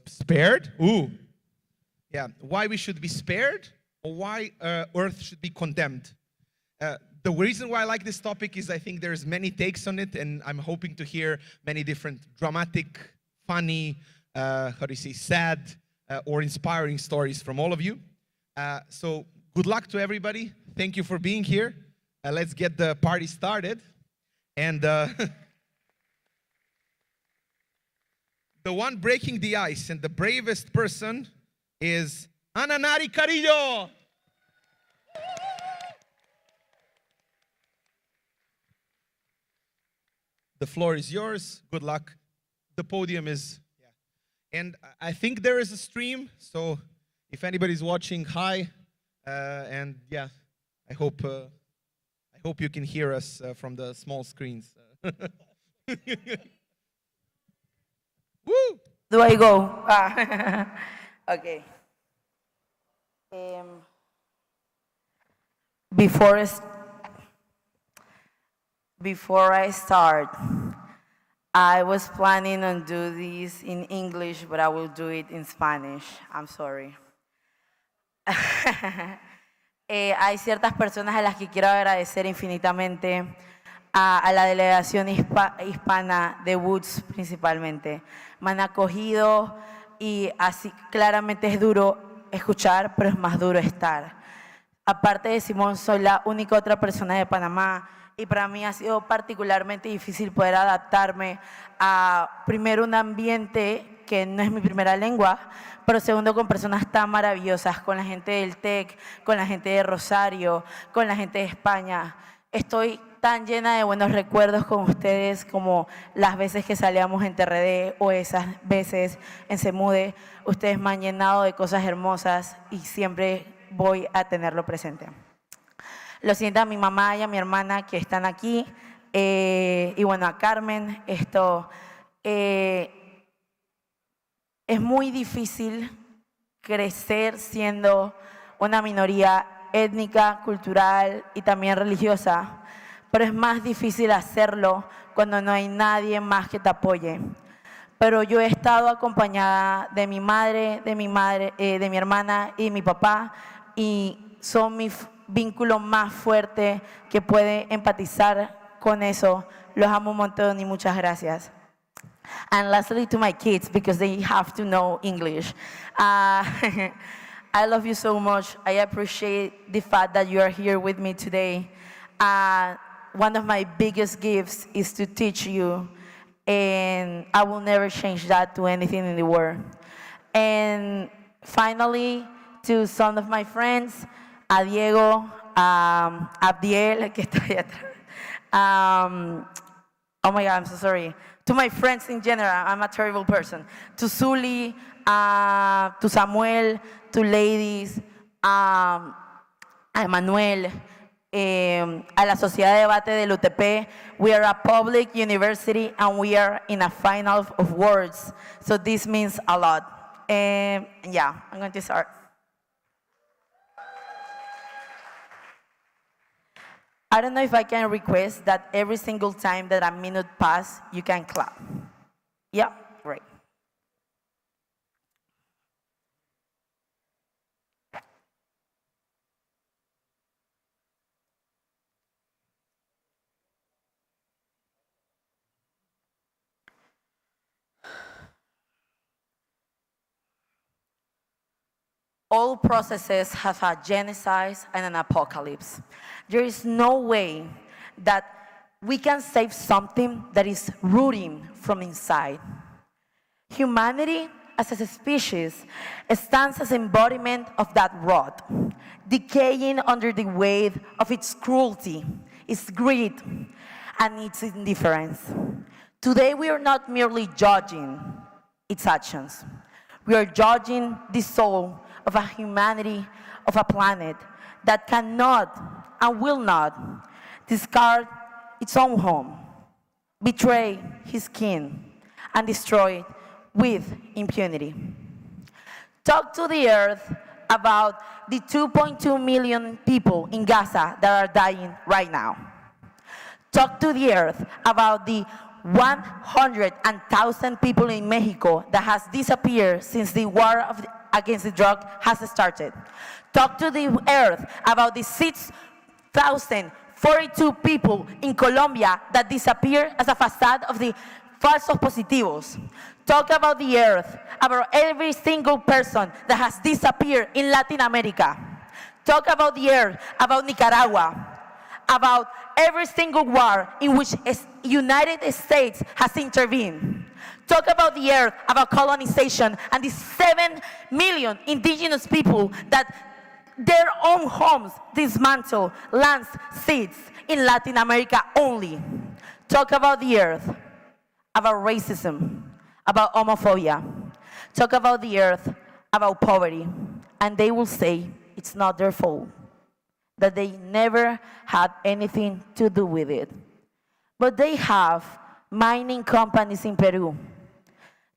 Spared? Ooh. Yeah, why we should be spared or why Earth should be condemned. The reason why I like this topic is I think there's many takes on it, and I'm hoping to hear many different dramatic, funny, sad, or inspiring stories from all of you. So good luck to everybody. Thank you for being here. Let's get the party started. And the one breaking the ice and the bravest person is Ananari Carillo. The floor is yours. Good luck. The podium is, yeah. And I think there is a stream, so if anybody's watching, hi. And yeah, I hope you can hear us from the small screens. Woo! Do I go? Okay. Before I start, I was planning on do this in English, but I will do it in Spanish. I'm sorry. Hay ciertas personas a las que quiero agradecer infinitamente, a la delegación hispana de Wudc principalmente. Me han acogido y así claramente es duro escuchar, pero es más duro estar. Aparte de Simón, soy la única otra persona de Panamá y para mí ha sido particularmente difícil poder adaptarme a, primero, un ambiente que no es mi primera lengua, pero segundo, con personas tan maravillosas, con la gente del TEC, con la gente de Rosario, con la gente de España. Estoy tan llena de buenos recuerdos con ustedes como las veces que salíamos en TRD o esas veces en Semude. Ustedes me han llenado de cosas hermosas y siempre voy a tenerlo presente. Lo siento a mi mamá y a mi hermana que están aquí y bueno, a Carmen. Es muy difícil crecer siendo una minoría étnica, cultural y también religiosa, pero es más difícil hacerlo cuando no hay nadie más que te apoye. Pero yo he estado acompañada de mi madre, de mi hermana y de mi papá, y son mi vínculo más fuerte que puede empatizar con eso. Los amo un montón y muchas gracias. And lastly, to my kids, because they have to know English. I love you so much. I appreciate the fact that you are here with me today. One of my biggest gifts is to teach you, and I will never change that to anything in the world. And finally, to some of my friends, a Diego, Abdiel, que está ahí atrás. Oh my God, I'm so sorry. To my friends in general, I'm a terrible person. To Zuli, to Samuel, to ladies, a Emanuel, a la Sociedad de Debate del UTP. We are a public university and we are in a final of words. So this means a lot. Yeah, I'm going to start. I don't know if I can request that every single time that a minute passes, you can clap. Yeah, great. All processes have a genocide and an apocalypse. There is no way that we can save something that is rooting from inside. Humanity, as a species, stands as embodiment of that rot, decaying under the weight of its cruelty, its greed, and its indifference. Today, we are not merely judging its actions. We are judging the soul of a humanity, of a planet that cannot and will not discard its own home, betray his kin, and destroy it with impunity. Talk to the earth about the 2.2 million people in Gaza that are dying right now. Talk to the earth about the 100,000 people in Mexico that has disappeared since the war against the drug has started. Talk to the earth about the 6,042 people in Colombia that disappeared as a facade of the falsos positivos. Talk about the earth, about every single person that has disappeared in Latin America. Talk about the earth, about Nicaragua, about every single war in which United States has intervened. Talk about the earth, about colonization, and the 7 million indigenous people that their own homes dismantle, lands, seeds in Latin America only. Talk about the earth, about racism, about homophobia. Talk about the earth, about poverty, and they will say it's not their fault, that they never had anything to do with it. But they have mining companies in Peru,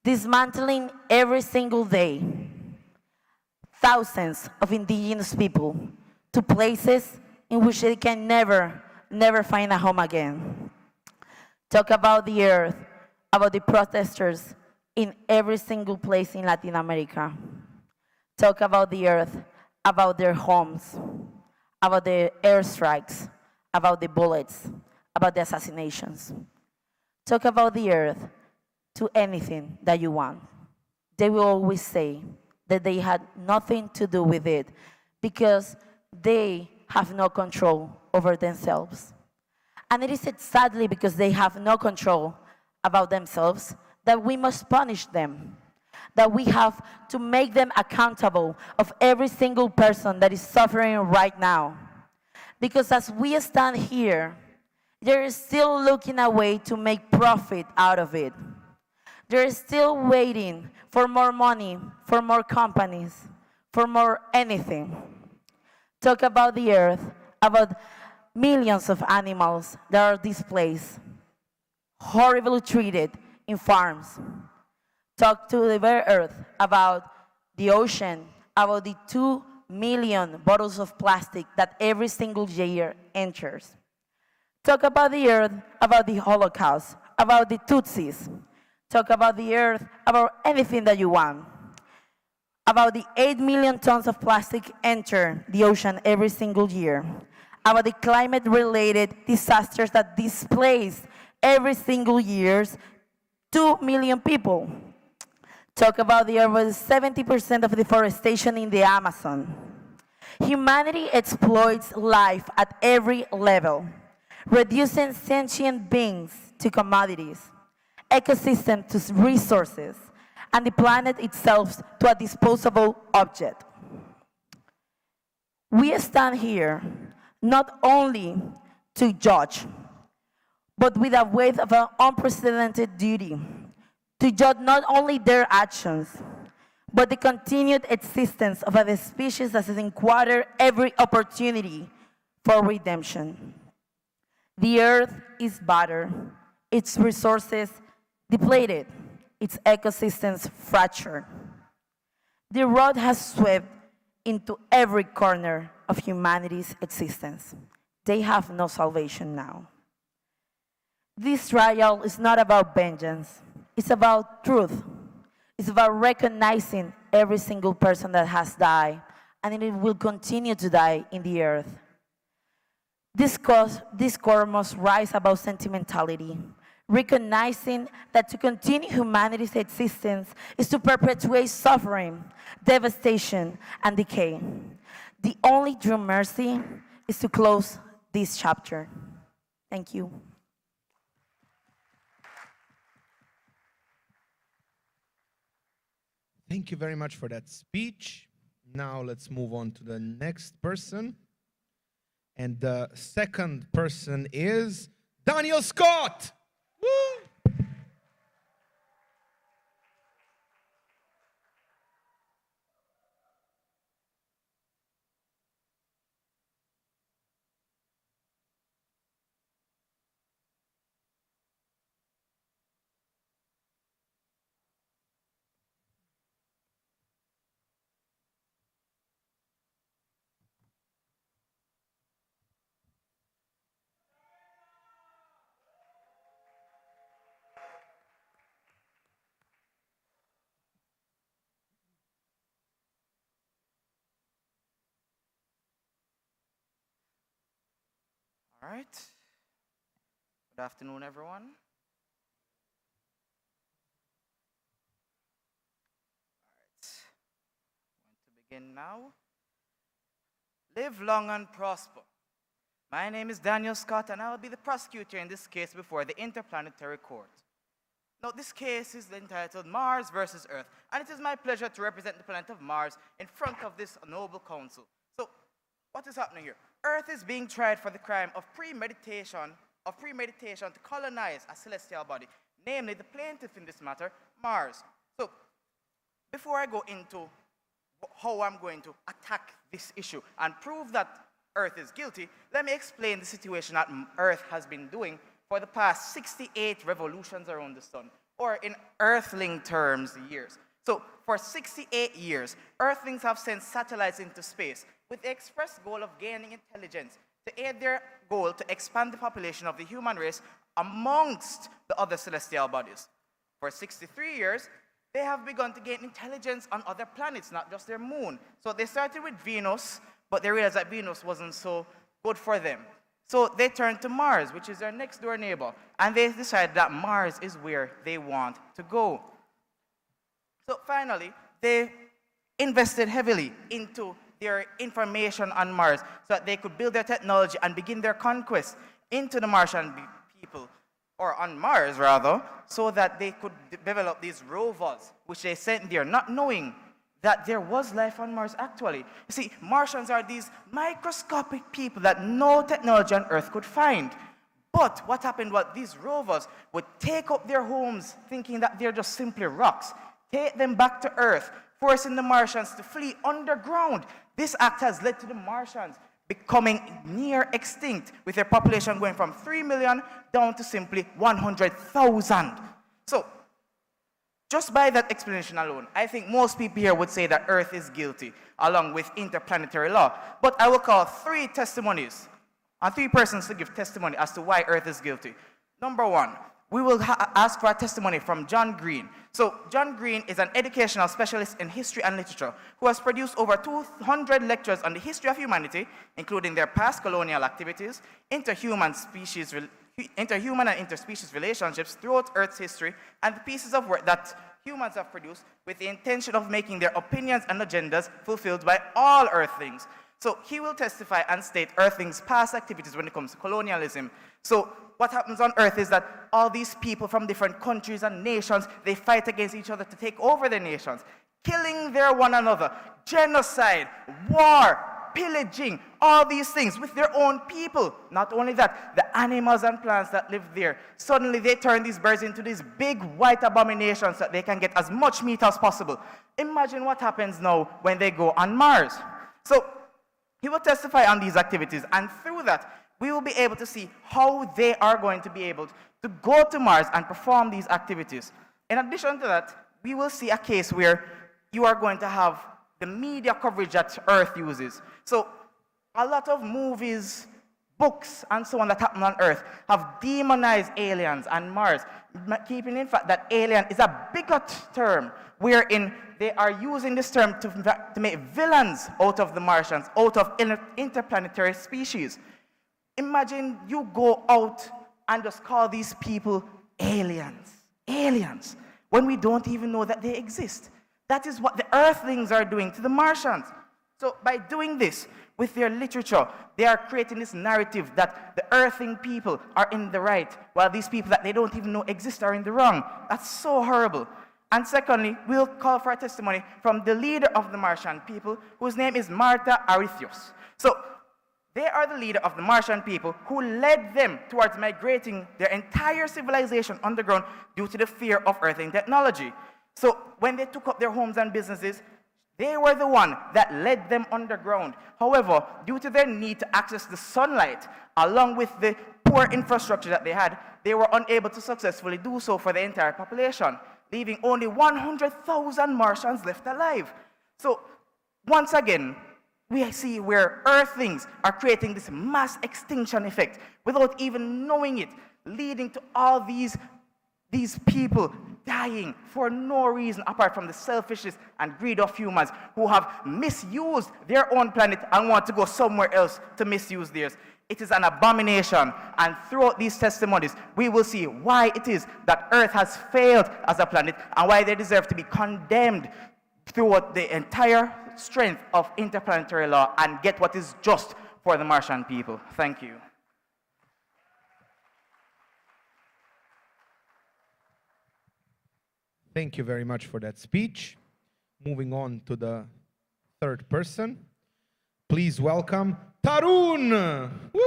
dismantling every single day thousands of indigenous people to places in which they can never find a home again. Talk about the earth, about the protesters in every single place in Latin America. Talk about the earth, about their homes, about the airstrikes, about the bullets, about the assassinations. Talk about the earth to anything that you want. They will always say that they had nothing to do with it because they have no control over themselves. And it is sadly because they have no control about themselves that we must punish them, that we have to make them accountable of every single person that is suffering right now. Because as we stand here, they're still looking a way to make profit out of it. They're still waiting for more money, for more companies, for more anything. Talk about the earth, about millions of animals that are displaced, horribly treated in farms. Talk to the very earth about the ocean, about the 2 million bottles of plastic that every single year enters. Talk about the earth, about the Holocaust, about the Tutsis. Talk about the earth, about anything that you want. About the 8 million tons of plastic enter the ocean every single year. About the climate-related disasters that displace every single year 2 million people. Talk about the over 70% of deforestation in the Amazon. Humanity exploits life at every level, reducing sentient beings to commodities, ecosystem to resources, and the planet itself to a disposable object. We stand here not only to judge, but with a weight of an unprecedented duty to judge not only their actions, but the continued existence of a species that has encountered every opportunity for redemption. The earth is battered, its resources depleted, its ecosystems fractured. The rod has swept into every corner of humanity's existence. They have no salvation now. This trial is not about vengeance. It's about truth. It's about recognizing every single person that has died and it will continue to die in the earth. This court must rise above sentimentality, recognizing that to continue humanity's existence is to perpetuate suffering, devastation, and decay. The only true mercy is to close this chapter. Thank you. Thank you very much for that speech. Now let's move on to the next person. And the second person is Daniel Scott. Woo! All right. Good afternoon, everyone. Going to begin now. Live long and prosper. My name is Daniel Scott, and I will be the prosecutor in this case before the Interplanetary Court. Now, this case is entitled Mars versus Earth, and it is my pleasure to represent the planet of Mars in front of this noble council. So, what is happening here? Earth is being tried for the crime of premeditation to colonize a celestial body, namely the plaintiff in this matter, Mars. So, before I go into how I'm going to attack this issue and prove that Earth is guilty, let me explain the situation that Earth has been doing for the past 68 revolutions around the sun, or in Earthling terms, years. So, for 68 years, Earthlings have sent satellites into space with the express goal of gaining intelligence to aid their goal to expand the population of the human race amongst the other celestial bodies. For 63 years, they have begun to gain intelligence on other planets, not just their moon. So they started with Venus, but they realized that Venus wasn't so good for them. So they turned to Mars, which is their next door neighbor, and they decided that Mars is where they want to go. So finally, they invested heavily into their information on Mars so that they could build their technology and begin their conquest into the Martian people, or on Mars rather, so that they could develop these rovers, which they sent there, not knowing that there was life on Mars actually. You see, Martians are these microscopic people that no technology on Earth could find. But what happened was these rovers would take up their homes thinking that they're just simply rocks, take them back to Earth, forcing the Martians to flee underground. This act has led to the Martians becoming near extinct, with their population going from 3 million down to simply 100,000. So, just by that explanation alone, I think most people here would say that Earth is guilty, along with interplanetary law. But I will call 3 testimonies, and 3 persons to give testimony as to why Earth is guilty. Number 1, we will ask for a testimony from John Green. So John Green is an educational specialist in history and literature who has produced over 200 lectures on the history of humanity, including their past colonial activities, interhuman and interspecies relationships throughout Earth's history, and the pieces of work that humans have produced with the intention of making their opinions and agendas fulfilled by all Earthlings. So he will testify and state Earthlings' past activities when it comes to colonialism. So what happens on Earth is that all these people from different countries and nations, they fight against each other to take over their nations, killing their one another, genocide, war, pillaging, all these things with their own people. Not only that, the animals and plants that live there, suddenly they turn these birds into these big white abominations so that they can get as much meat as possible. Imagine what happens now when they go on Mars. So he will testify on these activities, and through that, we will be able to see how they are going to be able to go to Mars and perform these activities. In addition to that, we will see a case where you are going to have the media coverage that Earth uses. So a lot of movies, books, and so on that happen on Earth have demonized aliens and Mars, keeping in fact that alien is a bigot term, wherein they are using this term to make villains out of the Martians, out of interplanetary species. Imagine you go out and just call these people aliens, when we don't even know that they exist. That is what the Earthlings are doing to the Martians. So by doing this, with their literature, they are creating this narrative that the Earthling people are in the right, while these people that they don't even know exist are in the wrong. That's so horrible. And secondly, we'll call for a testimony from the leader of the Martian people, whose name is Martha Arithios. So they are the leader of the Martian people who led them towards migrating their entire civilization underground due to the fear of Earthling technology. So when they took up their homes and businesses, they were the one that led them underground. However, due to their need to access the sunlight, along with the poor infrastructure that they had, they were unable to successfully do so for the entire population, leaving only 100,000 Martians left alive. So once again, we see where Earthlings are creating this mass extinction effect without even knowing it, leading to all these people dying for no reason apart from the selfishness and greed of humans who have misused their own planet and want to go somewhere else to misuse theirs. It is an abomination. And throughout these testimonies, we will see why it is that Earth has failed as a planet and why they deserve to be condemned throughout the entire strength of interplanetary law and get what is just for the Martian people. Thank you. Thank you very much for that speech. Moving on to the third person. Please welcome Tarun. Woo!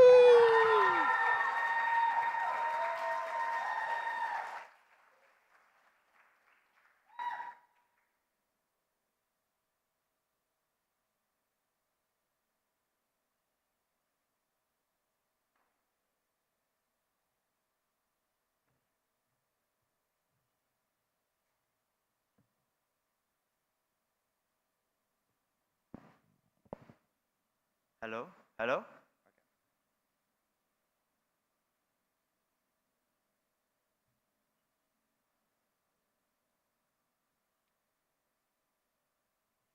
Hello? Hello?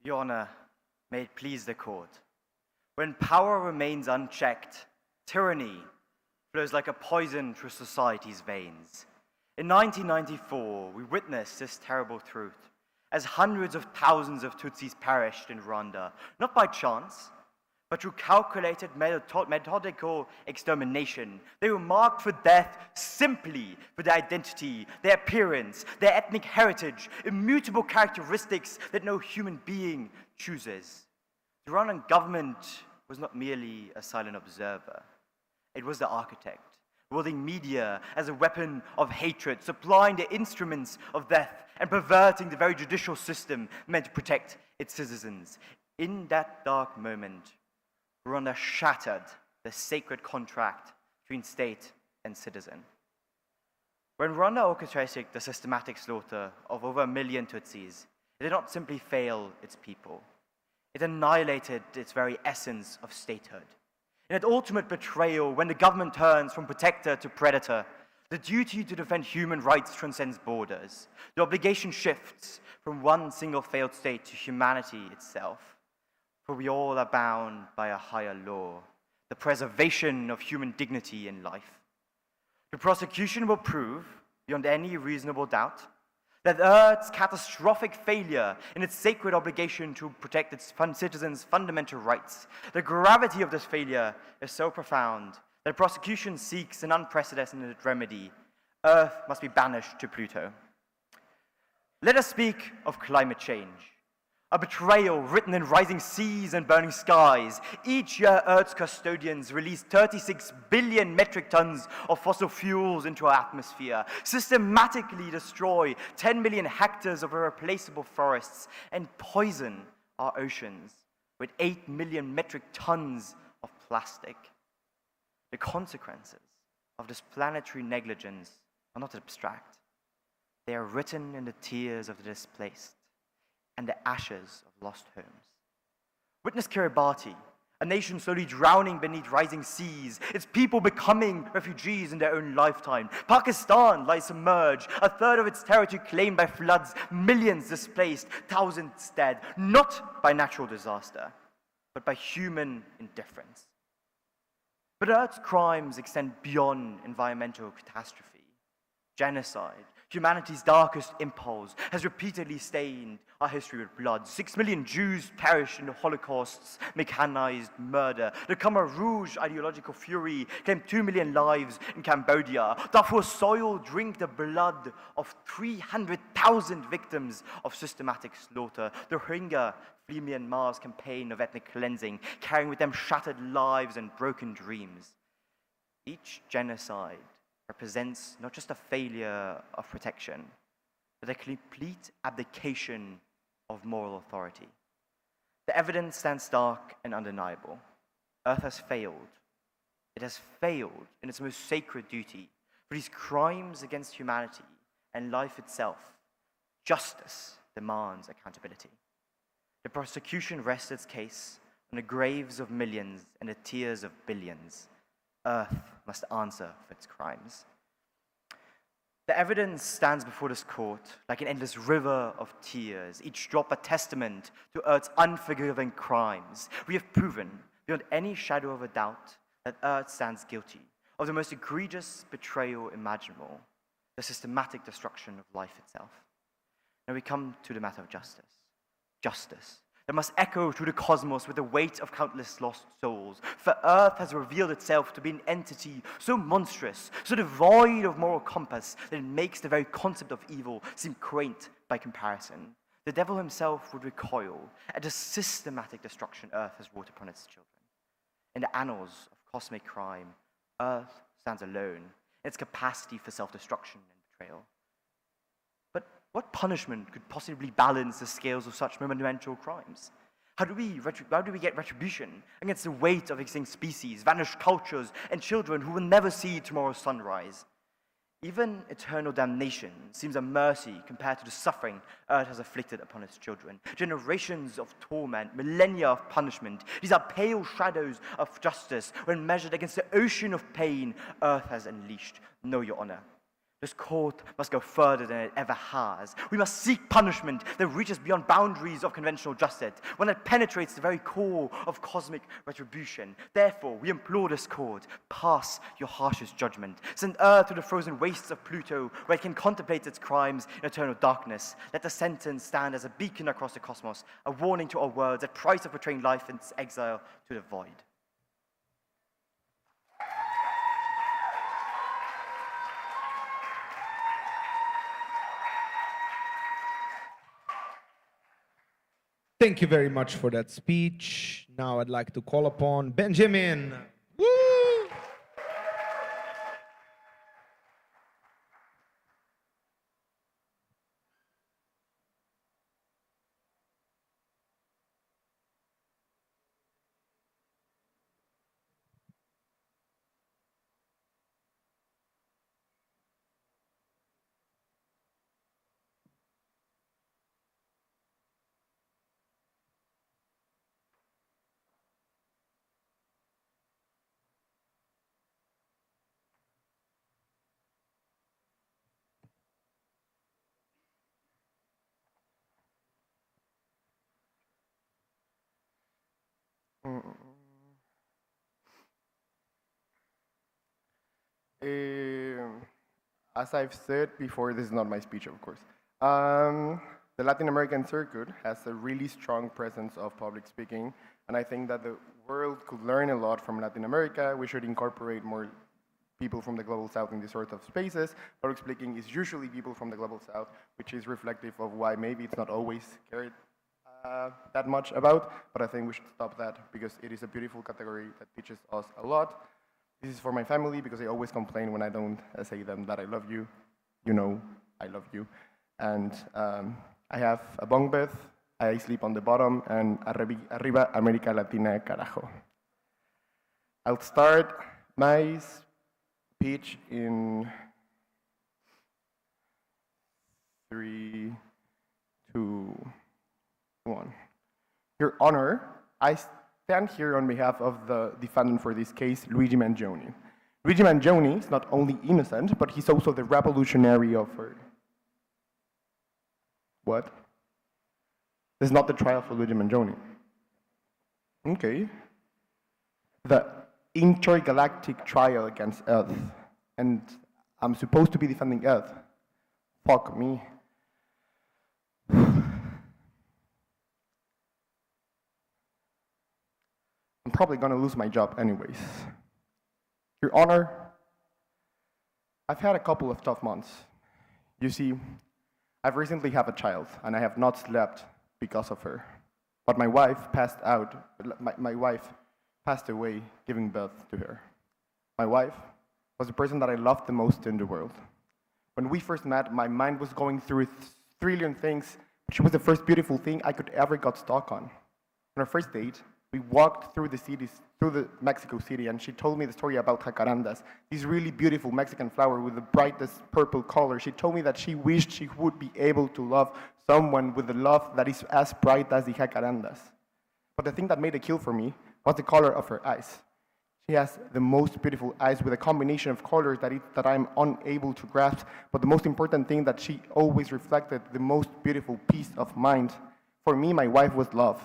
Your Honor, may it please the court. When power remains unchecked, tyranny flows like a poison through society's veins. In 1994, we witnessed this terrible truth as hundreds of thousands of Tutsis perished in Rwanda, not by chance, but through calculated methodical extermination. They were marked for death simply for their identity, their appearance, their ethnic heritage, immutable characteristics that no human being chooses. The Rwandan government was not merely a silent observer. It was the architect, wielding media as a weapon of hatred, supplying the instruments of death, and perverting the very judicial system meant to protect its citizens. In that dark moment, Rwanda shattered the sacred contract between state and citizen. When Rwanda orchestrated the systematic slaughter of over 1 million Tutsis, it did not simply fail its people. It annihilated its very essence of statehood. In an ultimate betrayal, when the government turns from protector to predator, the duty to defend human rights transcends borders. The obligation shifts from one single failed state to humanity itself. For we all are bound by a higher law, the preservation of human dignity and life. The prosecution will prove, beyond any reasonable doubt, that Earth's catastrophic failure in its sacred obligation to protect its citizens' fundamental rights. The gravity of this failure is so profound that the prosecution seeks an unprecedented remedy. Earth must be banished to Pluto. Let us speak of climate change. A betrayal written in rising seas and burning skies. Each year, Earth's custodians release 36 billion metric tons of fossil fuels into our atmosphere, systematically destroy 10 million hectares of irreplaceable forests, and poison our oceans with 8 million metric tons of plastic. The consequences of this planetary negligence are not abstract. They are written in the tears of the displaced and the ashes of lost homes. Witness Kiribati, a nation slowly drowning beneath rising seas, its people becoming refugees in their own lifetime. Pakistan lies submerged, a third of its territory claimed by floods, millions displaced, thousands dead, not by natural disaster, but by human indifference. But Earth's crimes extend beyond environmental catastrophe. Genocide, humanity's darkest impulse, has repeatedly stained our history with blood. 6 million Jews perished in the Holocaust's mechanized murder. The Khmer Rouge ideological fury claimed 2 million lives in Cambodia. Darfur soil drank the blood of 300,000 victims of systematic slaughter. The Rohingya flee Myanmar's campaign of ethnic cleansing, carrying with them shattered lives and broken dreams. Each genocide represents not just a failure of protection, but a complete abdication of moral authority. The evidence stands stark and undeniable. Earth has failed. It has failed in its most sacred duty. For these crimes against humanity and life itself, justice demands accountability. The prosecution rests its case on the graves of millions and the tears of billions. Earth must answer for its crimes. The evidence stands before this court like an endless river of tears, each drop a testament to Earth's unforgiving crimes. We have proven, beyond any shadow of a doubt, that Earth stands guilty of the most egregious betrayal imaginable, the systematic destruction of life itself. Now we come to the matter of justice. Justice that must echo through the cosmos with the weight of countless lost souls. For Earth has revealed itself to be an entity so monstrous, so devoid of moral compass, that it makes the very concept of evil seem quaint by comparison. The devil himself would recoil at the systematic destruction Earth has wrought upon its children. In the annals of cosmic crime, Earth stands alone in its capacity for self-destruction and betrayal. But what punishment could possibly balance the scales of such monumental crimes? How do we get retribution against the weight of extinct species, vanished cultures, and children who will never see tomorrow's sunrise? Even eternal damnation seems a mercy compared to the suffering Earth has afflicted upon its children. Generations of torment, millennia of punishment. These are pale shadows of justice when measured against the ocean of pain Earth has unleashed. No, Your Honor. This court must go further than it ever has. We must seek punishment that reaches beyond boundaries of conventional justice, one that penetrates the very core of cosmic retribution. Therefore, we implore this court, pass your harshest judgment. Send Earth to the frozen wastes of Pluto, where it can contemplate its crimes in eternal darkness. Let the sentence stand as a beacon across the cosmos, a warning to our worlds, a price of betraying life in its exile to the void. Thank you very much for that speech. Now I'd like to call upon Benjamin. Woo! As I've said before, this is not my speech, of course. The Latin American circuit has a really strong presence of public speaking, and I think that the world could learn a lot from Latin America. We should incorporate more people from the Global South in these sort of spaces. Public speaking is usually people from the Global South, which is reflective of why maybe it's not always carried that much about, but I think we should stop that because it is a beautiful category that teaches us a lot. This is for my family because they always complain when I don't say them that I love you. You know, I love you. And I have a bunk bed, I sleep on the bottom, and arriba América Latina, carajo. I'll start my speech in 3, 2, 1. Your Honor, I stand here on behalf of the defendant for this case, Luigi Mangione. Luigi Mangione is not only innocent, but he's also the revolutionary of her. What? This is not the trial for Luigi Mangione. Okay. The intergalactic trial against Earth. And I'm supposed to be defending Earth. Fuck me. I'm probably gonna lose my job anyways. Your Honor, I've had a couple of tough months. You see, I've recently had a child, and I have not slept because of her. But my wife passed away giving birth to her. My wife was the person that I loved the most in the world. When we first met, my mind was going through a trillion things. She was the first beautiful thing I could ever got stuck on. On our first date, we walked through the Mexico City, and she told me the story about jacarandas, this really beautiful Mexican flower with the brightest purple color. She told me that she wished she would be able to love someone with a love that is as bright as the jacarandas. But the thing that made a kill for me was the color of her eyes. She has the most beautiful eyes with a combination of colors that I'm unable to grasp, but the most important thing that she always reflected the most beautiful peace of mind. For me, my wife was love.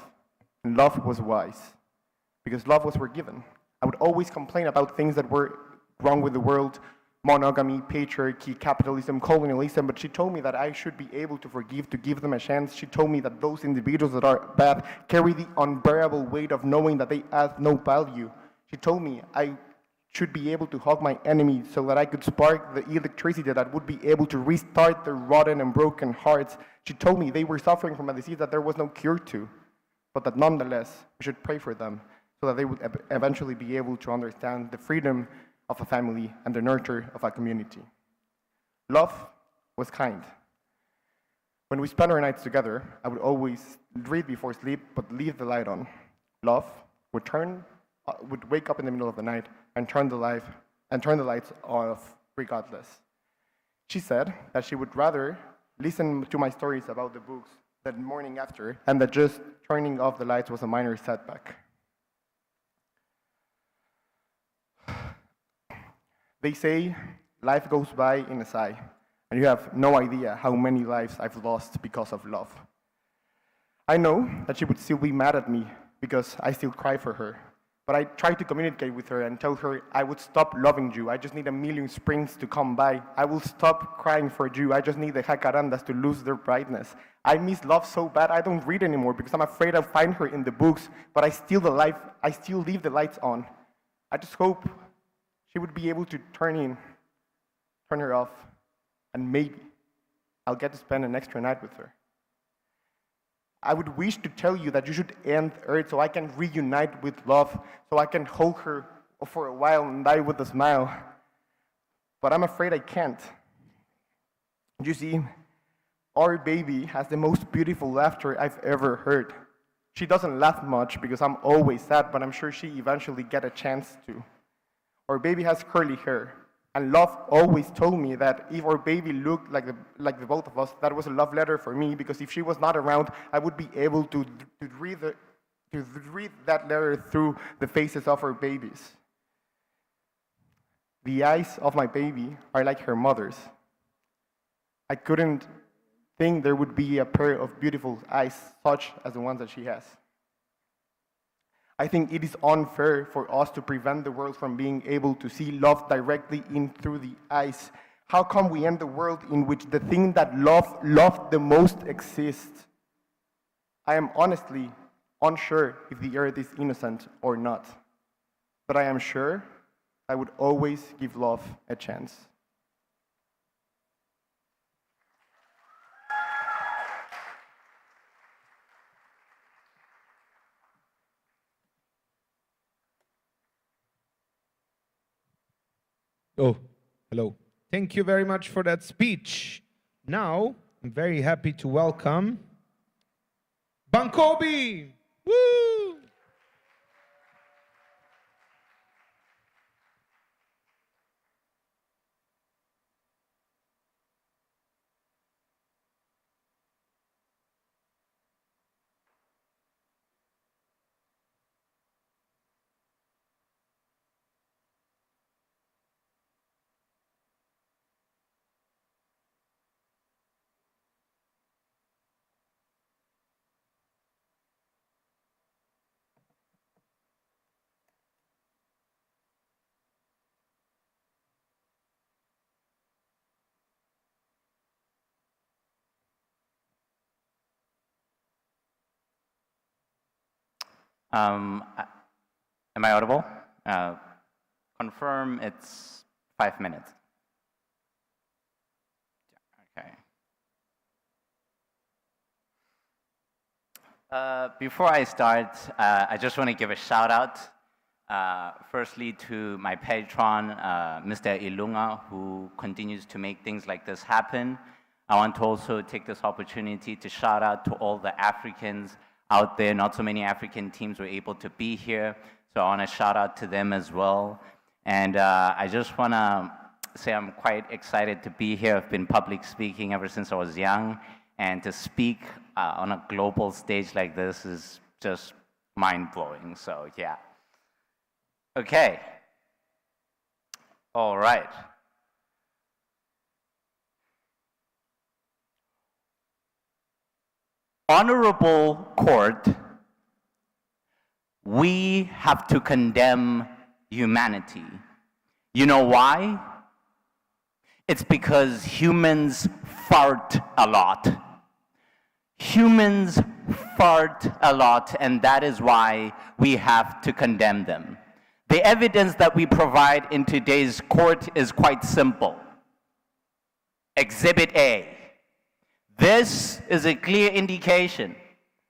And love was wise, because love was forgiven. I would always complain about things that were wrong with the world, monogamy, patriarchy, capitalism, colonialism, but she told me that I should be able to forgive, to give them a chance. She told me that those individuals that are bad carry the unbearable weight of knowing that they add no value. She told me I should be able to hug my enemy so that I could spark the electricity that would be able to restart their rotten and broken hearts. She told me they were suffering from a disease that there was no cure to, but that nonetheless, we should pray for them so that they would eventually be able to understand the freedom of a family and the nurture of a community. Love was kind. When we spent our nights together, I would always read before sleep, but leave the light on. Love would wake up in the middle of the night and turn the lights off regardless. She said that she would rather listen to my stories about the books the morning after, and that just turning off the lights was a minor setback. They say life goes by in a sigh, and you have no idea how many lives I've lost because of love. I know that she would still be mad at me because I still cry for her, but I try to communicate with her and tell her I would stop loving you. I just need a million springs to come by. I will stop crying for you. I just need the jacarandas to lose their brightness. I miss love so bad I don't read anymore because I'm afraid I'll find her in the books, but I still leave the lights on. I just hope she would be able to turn her off, and maybe I'll get to spend an extra night with her. I would wish to tell you that you should end Earth so I can reunite with love, so I can hold her for a while and die with a smile. But I'm afraid I can't. You see, our baby has the most beautiful laughter I've ever heard. She doesn't laugh much because I'm always sad, but I'm sure she eventually get a chance to. Our baby has curly hair, and love always told me that if our baby looked like the both of us, that was a love letter for me, because if she was not around, I would be able to read that letter through the faces of our babies. The eyes of my baby are like her mother's. I couldn't think there would be a pair of beautiful eyes such as the ones that she has. I think it is unfair for us to prevent the world from being able to see love directly in through the eyes. How come we end the world in which the thing that loved the most exists? I am honestly unsure if the earth is innocent or not, but I am sure I would always give love a chance. Oh, hello. Thank you very much for that speech. Now, I'm very happy to welcome Bankobi. Woo! Am I audible? Confirm it's 5 minutes. Okay. Before I start, I just want to give a shout out, firstly to my patron, Mr. Ilunga, who continues to make things like this happen. I want to also take this opportunity to shout out to all the Africans out there. Not so many African teams were able to be here, so I want to shout out to them as well. And I just want to say I'm quite excited to be here. I've been public speaking ever since I was young, and to speak on a global stage like this is just mind-blowing, so yeah. Okay. All right. Honorable court, we have to condemn humanity. You know why? It's because humans fart a lot. Humans fart a lot, and that is why we have to condemn them. The evidence that we provide in today's court is quite simple. Exhibit A. This is a clear indication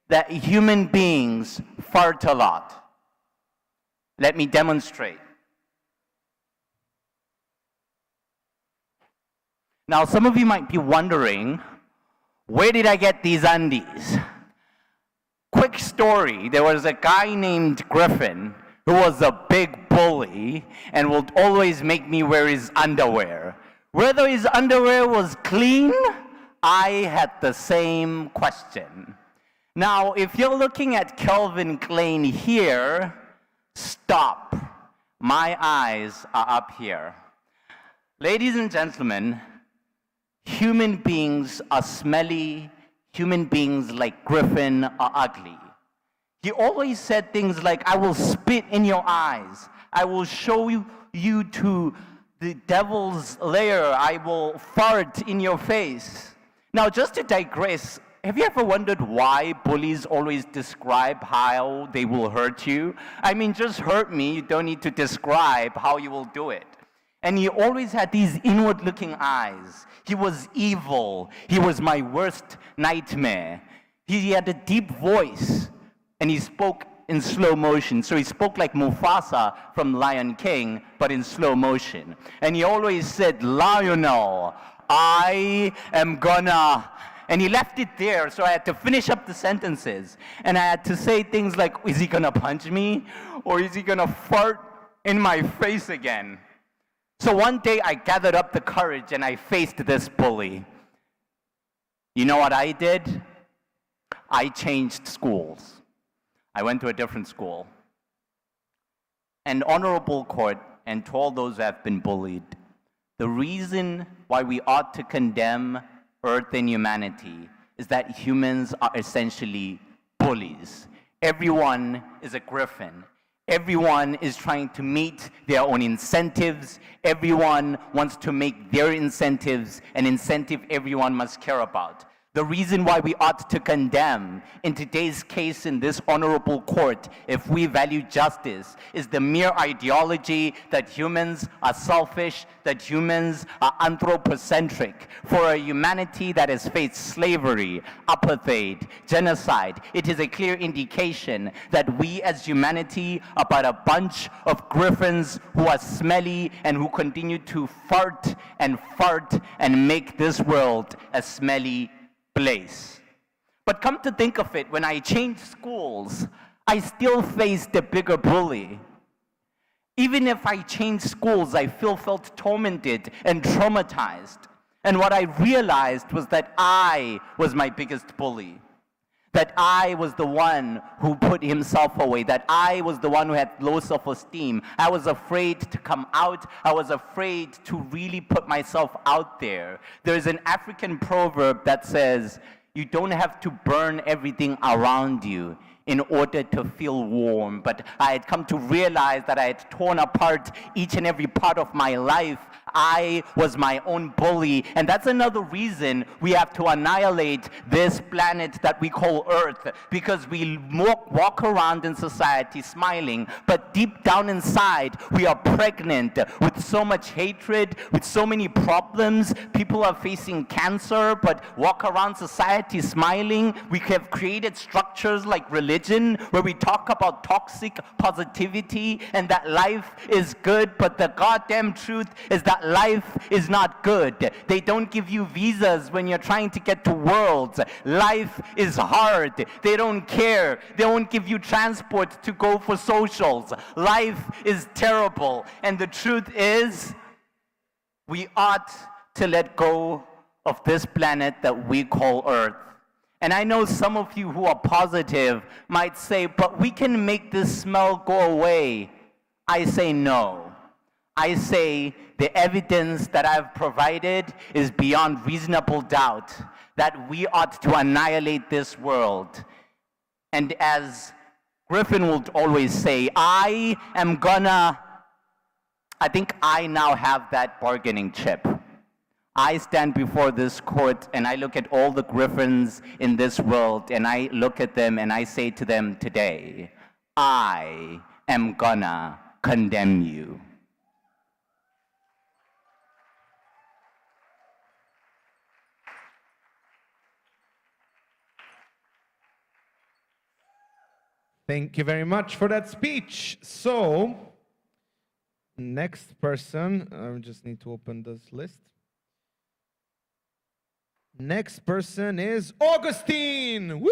that human beings fart a lot. Let me demonstrate. Now, some of you might be wondering, where did I get these undies? Quick story, there was a guy named Griffin who was a big bully and would always make me wear his underwear. Whether his underwear was clean, I had the same question. Now, if you're looking at Calvin Klein here, stop. My eyes are up here. Ladies and gentlemen, human beings are smelly. Human beings like Griffin are ugly. He always said things like, I will spit in your eyes. I will show you to the devil's lair. I will fart in your face. Now, just to digress, have you ever wondered why bullies always describe how they will hurt you? I mean, just hurt me. You don't need to describe how you will do it. And he always had these inward-looking eyes. He was evil. He was my worst nightmare. He had a deep voice, and he spoke in slow motion. So he spoke like Mufasa from Lion King, but in slow motion. And he always said, Lionel, I am gonna... And he left it there, so I had to finish up the sentences. And I had to say things like, is he gonna punch me? Or is he gonna fart in my face again? So one day I gathered up the courage and I faced this bully. You know what I did? I changed schools. I went to a different school. And honorable court, and to all those who have been bullied, the reason why we ought to condemn Earth and humanity is that humans are essentially bullies. Everyone is a Griffin. Everyone is trying to meet their own incentives. Everyone wants to make their incentives an incentive everyone must care about. The reason why we ought to condemn, in today's case in this honorable court, if we value justice, is the mere ideology that humans are selfish, that humans are anthropocentric. For a humanity that has faced slavery, apartheid, genocide, it is a clear indication that we as humanity are but a bunch of griffins who are smelly and who continue to fart and make this world a smelly place. But come to think of it, when I changed schools, I still faced a bigger bully. Even if I changed schools, I felt tormented and traumatized. And what I realized was that I was my biggest bully. That I was the one who put himself away. That I was the one who had low self-esteem. I was afraid to come out. I was afraid to really put myself out there. There's an African proverb that says, you don't have to burn everything around you in order to feel warm. But I had come to realize that I had torn apart each and every part of my life. I was my own bully, and that's another reason we have to annihilate this planet that we call Earth, because we walk around in society smiling, but deep down inside we are pregnant with so much hatred, with so many problems. People are facing cancer, but walk around society smiling. We have created structures like religion where we talk about toxic positivity and that life is good, but the goddamn truth is that life is not good. They don't give you visas when you're trying to get to worlds. Life is hard. They don't care. They won't give you transport to go for socials. Life is terrible. And the truth is, we ought to let go of this planet that we call Earth. And I know some of you who are positive might say, but we can make this smell go away. I say no. I say the evidence that I've provided is beyond reasonable doubt that we ought to annihilate this world. And as Griffin would always say, I am gonna I think I now have that bargaining chip. I stand before this court and I look at all the griffins in this world and I look at them and I say to them today, I am gonna condemn you. Thank you very much for that speech. So, next person, I just need to open this list. Next person is Augustine. Woo!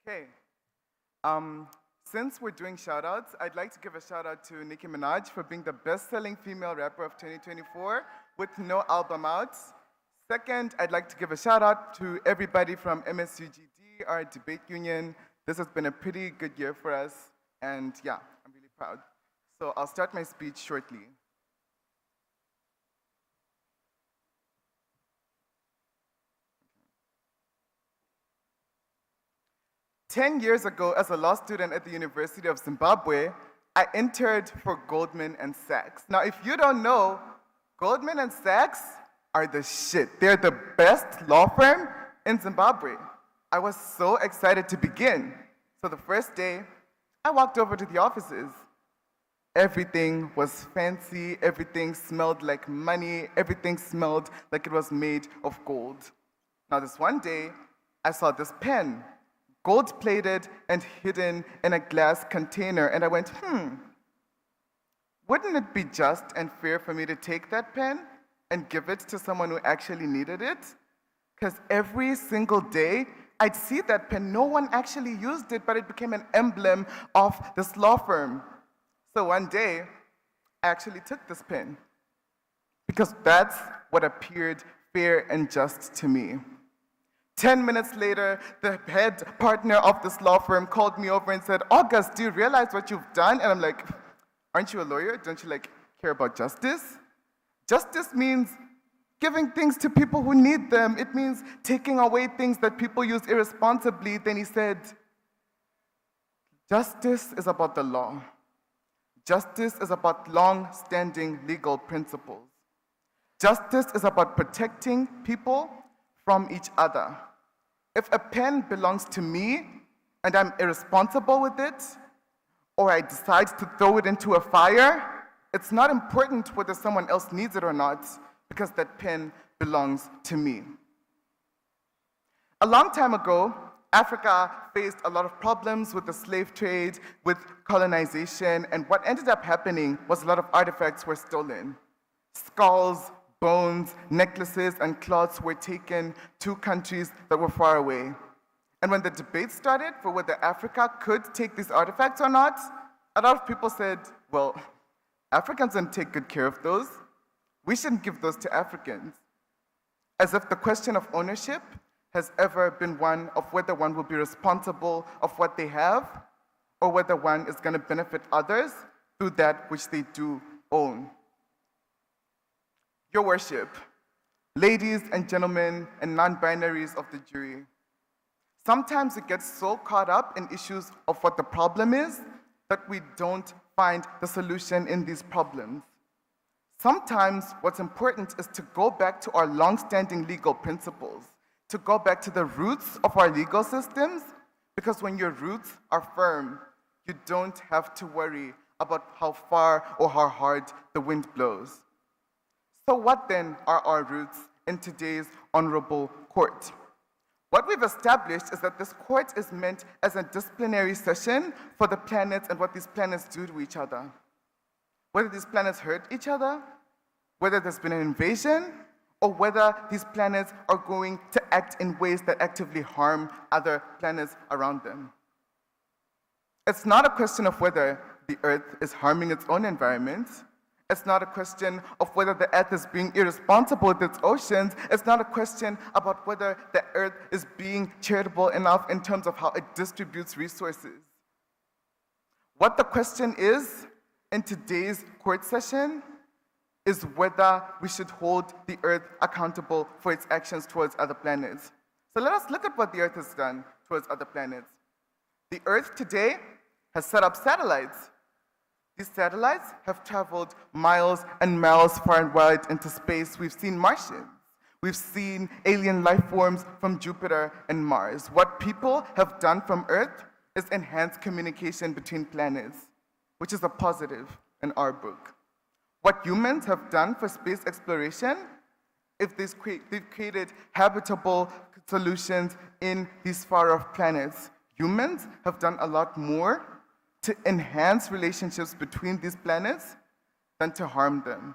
Okay. Since we're doing shout-outs, I'd like to give a shout-out to Nicki Minaj for being the best-selling female rapper of 2024 with no album out. Second, I'd like to give a shout-out to everybody from MSUGD, our debate union. This has been a pretty good year for us, and yeah, I'm really proud. So I'll start my speech shortly. 10 years ago, as a law student at the University of Zimbabwe, I entered for Goldman and Sachs. Now, if you don't know, Goldman and Sachs are the shit. They're the best law firm in Zimbabwe. I was so excited to begin. So the first day, I walked over to the offices. Everything was fancy, everything smelled like money, everything smelled like it was made of gold. Now, this one day, I saw this pen, gold-plated and hidden in a glass container, and I went, wouldn't it be just and fair for me to take that pen and give it to someone who actually needed it? Because every single day, I'd see that pen. No one actually used it, but it became an emblem of this law firm. So one day, I actually took this pen because that's what appeared fair and just to me. 10 minutes later, the head partner of this law firm called me over and said, August, do you realize what you've done? And I'm like, aren't you a lawyer? Don't you care about justice? Justice means giving things to people who need them. It means taking away things that people use irresponsibly. Then he said, justice is about the law. Justice is about long-standing legal principles. Justice is about protecting people from each other. If a pen belongs to me and I'm irresponsible with it, or I decide to throw it into a fire, it's not important whether someone else needs it or not, because that pen belongs to me. A long time ago, Africa faced a lot of problems with the slave trade, with colonization, and what ended up happening was a lot of artifacts were stolen. Skulls, bones, necklaces, and cloths were taken to countries that were far away. And when the debate started for whether Africa could take these artifacts or not, a lot of people said, well, Africans don't take good care of those. We shouldn't give those to Africans. As if the question of ownership has ever been one of whether one will be responsible of what they have, or whether one is going to benefit others through that which they do own. Your worship, ladies and gentlemen and non-binaries of the jury, sometimes we get so caught up in issues of what the problem is that we don't find the solution in these problems. Sometimes what's important is to go back to our long-standing legal principles, to go back to the roots of our legal systems, because when your roots are firm, you don't have to worry about how far or how hard the wind blows. So what then are our roots in today's honorable court? What we've established is that this court is meant as a disciplinary session for the planets and what these planets do to each other. Whether these planets hurt each other, whether there's been an invasion, or whether these planets are going to act in ways that actively harm other planets around them. It's not a question of whether the Earth is harming its own environment. It's not a question of whether the Earth is being irresponsible with its oceans. It's not a question about whether the Earth is being charitable enough in terms of how it distributes resources. What the question is in today's court session is whether we should hold the Earth accountable for its actions towards other planets. So let us look at what the Earth has done towards other planets. The Earth today has set up satellites. These satellites have traveled miles and miles far and wide into space. We've seen Martians. We've seen alien life forms from Jupiter and Mars. What people have done from Earth is enhance communication between planets, which is a positive in our book. What humans have done for space exploration, if they've created habitable solutions in these far-off planets. Humans have done a lot more to enhance relationships between these planets than to harm them.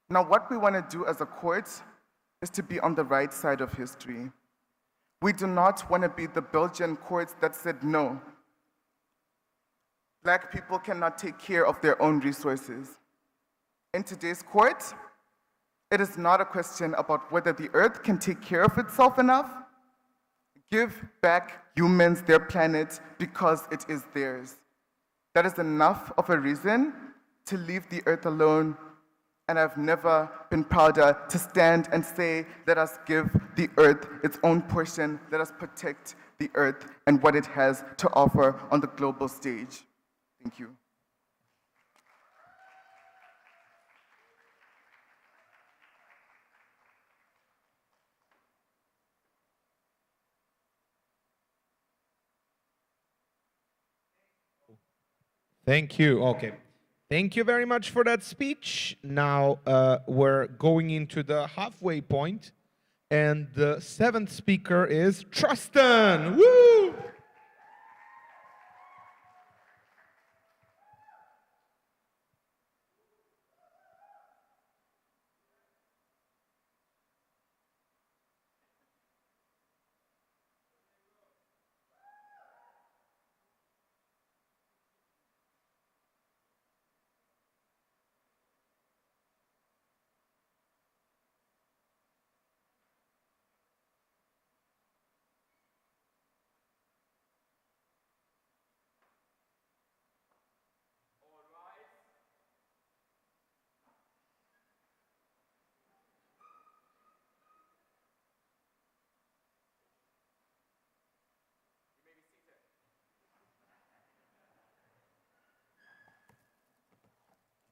Now, what we want to do as a court is to be on the right side of history. We do not want to be the Belgian courts that said no. Black people cannot take care of their own resources. In today's court, it is not a question about whether the Earth can take care of itself enough. Give back humans their planet because it is theirs. That is enough of a reason to leave the Earth alone, and I've never been prouder to stand and say, let us give the Earth its own portion, let us protect the Earth and what it has to offer on the global stage. Thank you. Thank you. Okay. Thank you very much for that speech. Now we're going into the halfway point, and the seventh speaker is Tristan. Woo!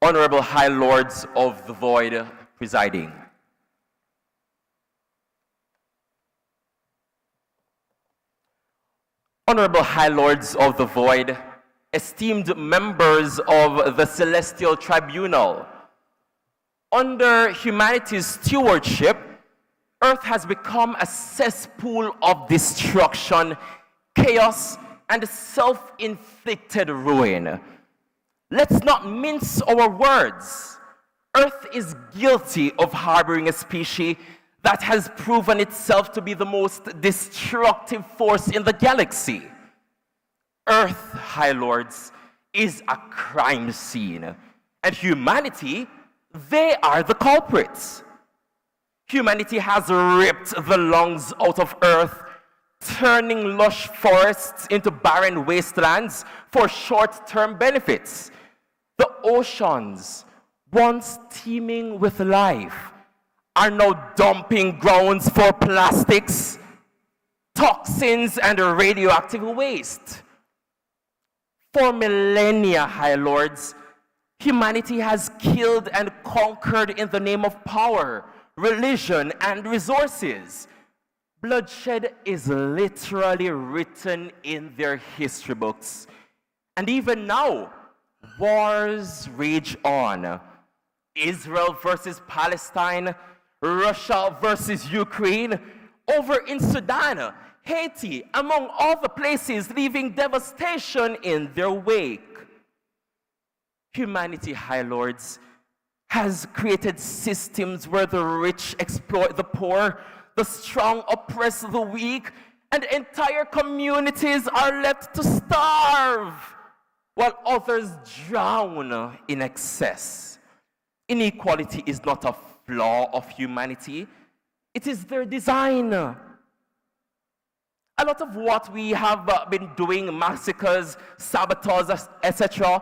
Honorable High Lords of the Void presiding. Honorable High Lords of the Void, esteemed members of the Celestial Tribunal, under humanity's stewardship, Earth has become a cesspool of destruction, chaos, and self-inflicted ruin. Let's not mince our words. Earth is guilty of harboring a species that has proven itself to be the most destructive force in the galaxy. Earth, High Lords, is a crime scene, and humanity, they are the culprits. Humanity has ripped the lungs out of Earth, turning lush forests into barren wastelands for short-term benefits. The oceans, once teeming with life, are now dumping grounds for plastics, toxins, and radioactive waste. For millennia, High Lords, humanity has killed and conquered in the name of power, religion, and resources. Bloodshed is literally written in their history books. And even now, wars rage on. Israel versus Palestine, Russia versus Ukraine, over in Sudan, Haiti, among all the places, leaving devastation in their wake. Humanity, High Lords, has created systems where the rich exploit the poor, the strong oppress the weak, and entire communities are left to starve. while others drown in excess. Inequality is not a flaw of humanity, it is their design. A lot of what we have been doing, massacres, sabotages, etc.,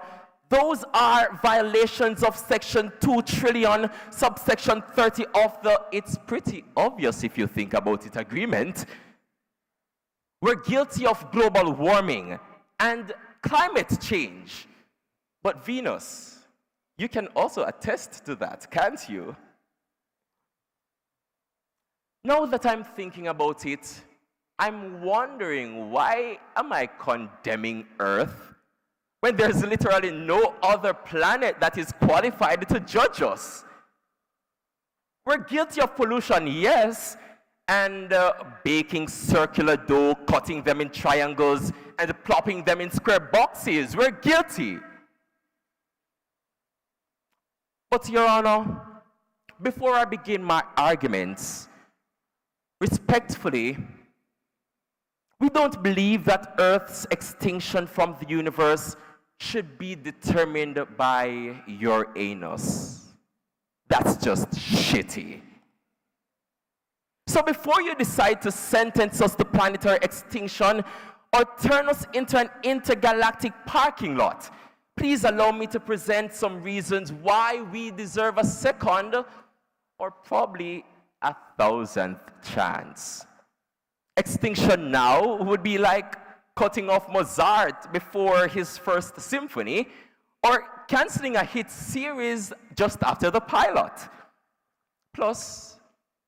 those are violations of Section 2 trillion, subsection 30 of the It's Pretty Obvious If You Think About It agreement. We're guilty of global warming and climate change. But Venus, you can also attest to that, can't you? Now that I'm thinking about it, I'm wondering, why am I condemning Earth when there's literally no other planet that is qualified to judge us? We're guilty of pollution, yes, and baking circular dough, cutting them in triangles, and plopping them in square boxes. We're guilty. But, Your Honor, before I begin my arguments, respectfully, we don't believe that Earth's extinction from the universe should be determined by your anus. That's just shitty. So before you decide to sentence us to planetary extinction or turn us into an intergalactic parking lot, please allow me to present some reasons why we deserve a second or probably a 1,000th chance. Extinction now would be like cutting off Mozart before his first symphony, or canceling a hit series just after the pilot. Plus,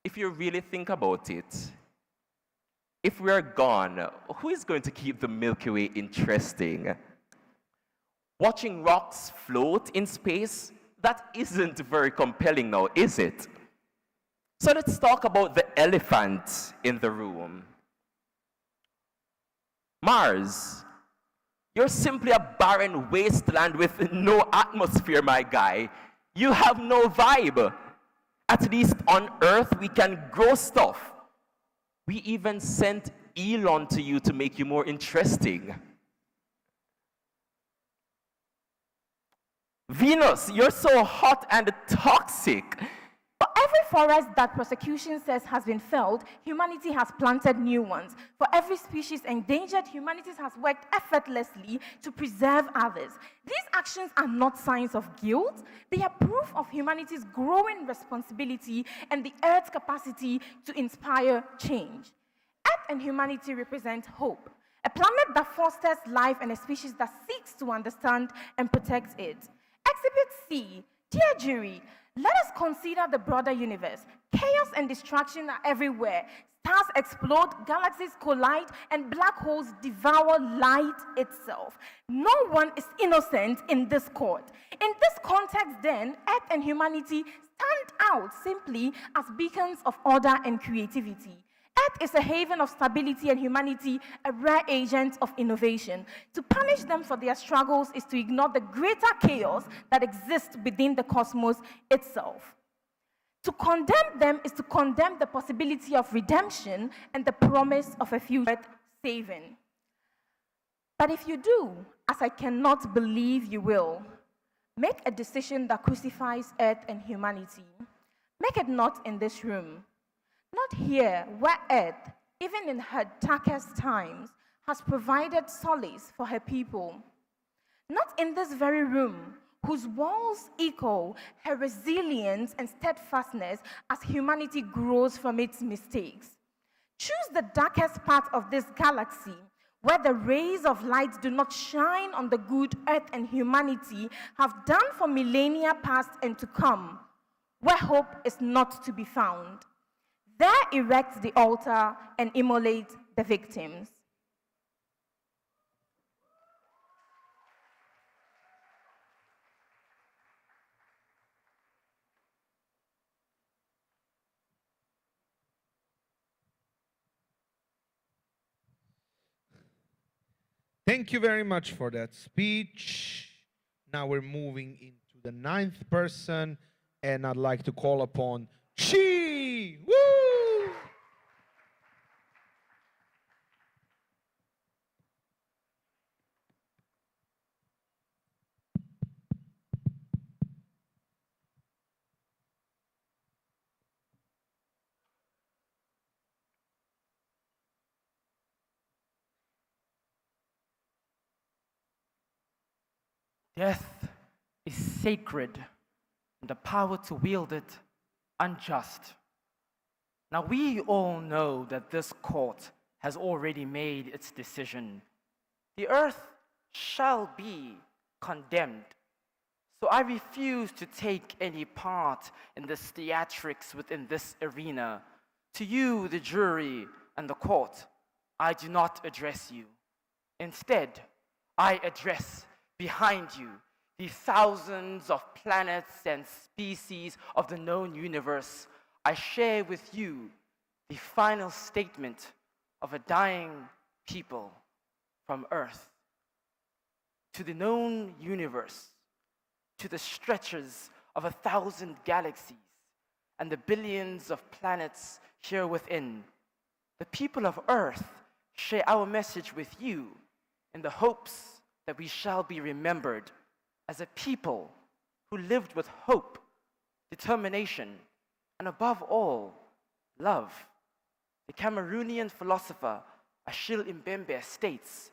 if you really think about it, if we're gone, who is going to keep the Milky Way interesting? Watching rocks float in space, that isn't very compelling now, is it? So let's talk about the elephant in the room. Mars, you're simply a barren wasteland with no atmosphere, my guy. You have no vibe. At least on Earth, we can grow stuff. We even sent Elon to you to make you more interesting. Venus, you're so hot and toxic. For every forest that prosecution says has been felled, humanity has planted new ones. For every species endangered, humanity has worked effortlessly to preserve others. These actions are not signs of guilt. They are proof of humanity's growing responsibility and the Earth's capacity to inspire change. Earth and humanity represent hope, a planet that fosters life and a species that seeks to understand and protect it. Exhibit C, dear jury, let us consider the broader universe. Chaos and distraction are everywhere. Stars explode, galaxies collide, and black holes devour light itself. No one is innocent in this court. In this context, then, Earth and humanity stand out simply as beacons of order and creativity. Earth is a haven of stability and humanity, a rare agent of innovation. To punish them for their struggles is to ignore the greater chaos that exists within the cosmos itself. To condemn them is to condemn the possibility of redemption and the promise of a future worth saving. But if you do, as I cannot believe you will, make a decision that crucifies Earth and humanity, make it not in this room. Not here, where Earth, even in her darkest times, has provided solace for her people. Not in this very room, whose walls echo her resilience and steadfastness as humanity grows from its mistakes. Choose the darkest part of this galaxy, where the rays of light do not shine on the good Earth and humanity have done for millennia past and to come, where hope is not to be found. There erect the altar and immolate the victims. Thank you very much for that speech. Now we're moving into the 9th person, and I'd like to call upon Chi. Woo! Death is sacred, and the power to wield it unjust. Now, we all know that this court has already made its decision. The earth shall be condemned. So I refuse to take any part in this theatrics within this arena. To you, the jury and the court, I do not address you. Instead, I address behind you the thousands of planets and species of the known universe. I share with you the final statement of a dying people from Earth to the known universe, to the stretches of 1,000 galaxies and the billions of planets here within. The people of Earth share our message with you in the hopes that we shall be remembered as a people who lived with hope, determination, and above all, love. The Cameroonian philosopher Achille Mbembe states,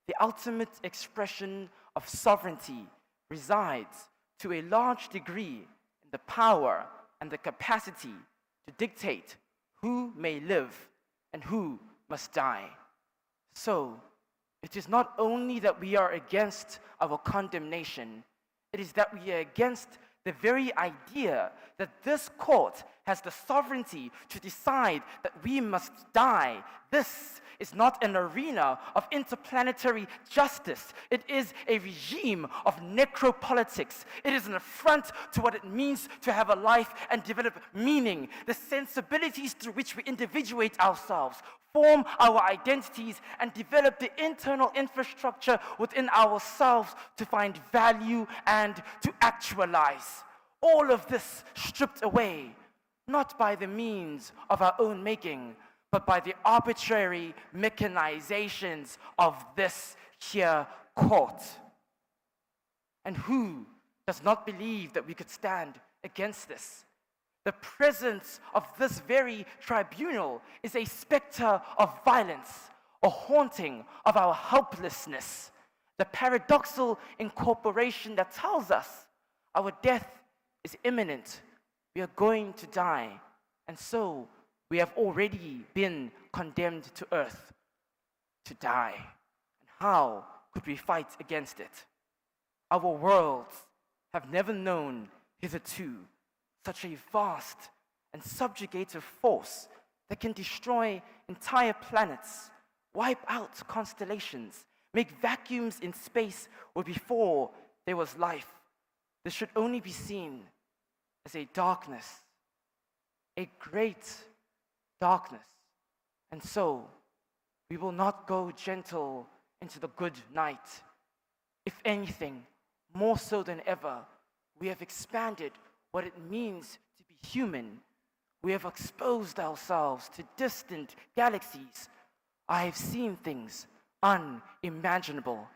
the ultimate expression of sovereignty resides to a large degree in the power and the capacity to dictate who may live and who must die. So, it is not only that we are against our condemnation, it is that we are against the very idea that this court has the sovereignty to decide that we must die. This is not an arena of interplanetary justice. It is a regime of necropolitics. It is an affront to what it means to have a life and develop meaning, the sensibilities through which we individuate ourselves, form our identities, and develop the internal infrastructure within ourselves to find value and to actualize. All of this stripped away, not by the means of our own making, but by the arbitrary mechanizations of this here court. And who does not believe that we could stand against this? The presence of this very tribunal is a specter of violence, a haunting of our helplessness, the paradoxal incorporation that tells us our death is imminent. We are going to die, and so we have already been condemned to earth to die. And how could we fight against it? Our worlds have never known hitherto such a vast and subjugative force that can destroy entire planets, wipe out constellations, make vacuums in space where before there was life. This should only be seen as a darkness, a great darkness. And so, we will not go gentle into the good night. If anything, more so than ever, we have expanded what it means to be human. We have exposed ourselves to distant galaxies. I have seen things unimaginable.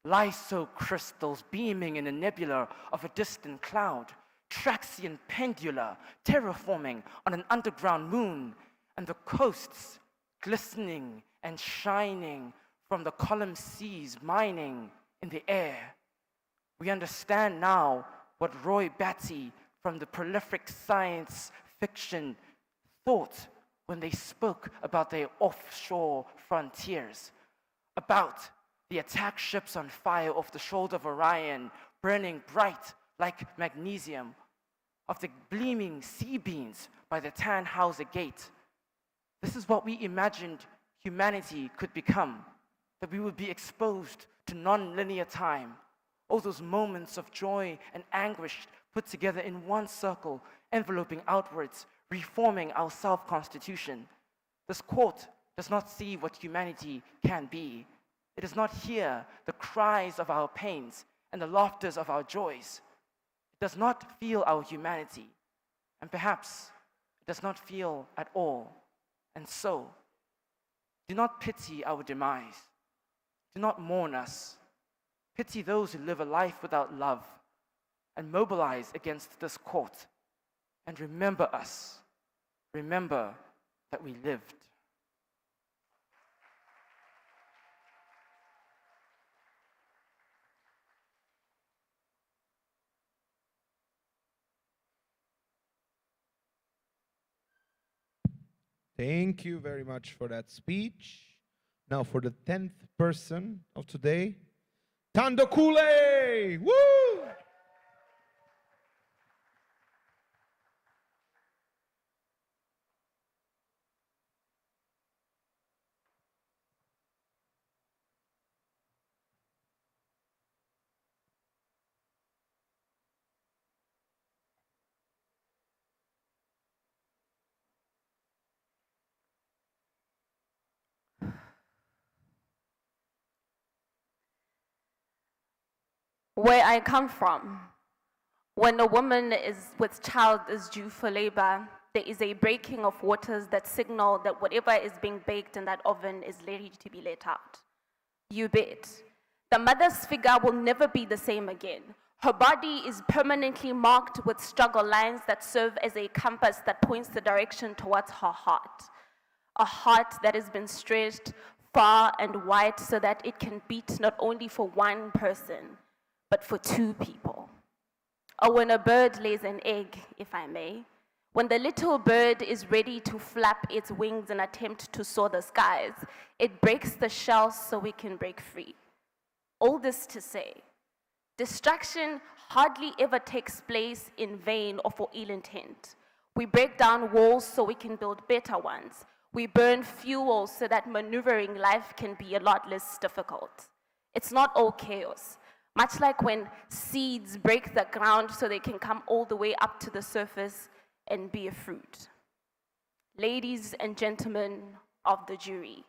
Lyso crystals beaming in a nebula of a distant cloud, Traxian pendula terraforming on an underground moon, and the coasts glistening and shining from the column seas mining in the air. We understand now what Roy Batty from the prolific science fiction thought when they spoke about their offshore frontiers, about the attack ships on fire off the shoulder of Orion, burning bright like magnesium, of the gleaming sea beams by the Tannhauser Gate. This is what we imagined humanity could become, that we would be exposed to non-linear time, all those moments of joy and anguish put together in one circle, enveloping outwards, reforming our self-constitution. This court does not see what humanity can be. It does not hear the cries of our pains and the laughters of our joys. It does not feel our humanity, and perhaps it does not feel at all. And so, do not pity our demise. Do not mourn us. Pity those who live a life without love, and mobilize against this court. And remember us. Remember that we lived. Thank you very much for that speech. Now for the 10th person of today, Tando Kule! Woo! Where I come from, when a woman with child is due for labor, there is a breaking of waters that signal that whatever is being baked in that oven is ready to be let out. You bet. The mother's figure will never be the same again. Her body is permanently marked with struggle lines that serve as a compass that points the direction towards her heart. A heart that has been stretched far and wide so that it can beat not only for one person, but for two people. Or when a bird lays an egg, if I may, when the little bird is ready to flap its wings and attempt to soar the skies, it breaks the shell so we can break free. All this to say, destruction hardly ever takes place in vain or for ill intent. We break down walls so we can build better ones. We burn fuel so that maneuvering life can be a lot less difficult. It's not all chaos. Much like when seeds break the ground so they can come all the way up to the surface and be a fruit. Ladies and gentlemen of the jury,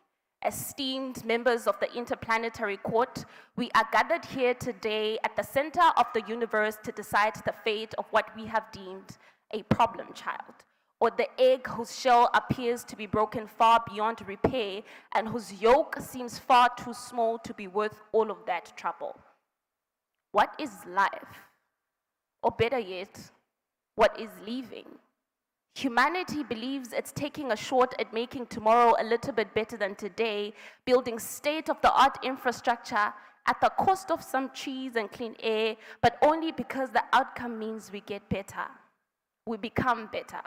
esteemed members of the Interplanetary Court, we are gathered here today at the center of the universe to decide the fate of what we have deemed a problem child, or the egg whose shell appears to be broken far beyond repair and whose yolk seems far too small to be worth all of that trouble. What is life? Or better yet, what is leaving? Humanity believes it's taking a shot at making tomorrow a little bit better than today, building state-of-the-art infrastructure at the cost of some trees and clean air, but only because the outcome means we get better. We become better.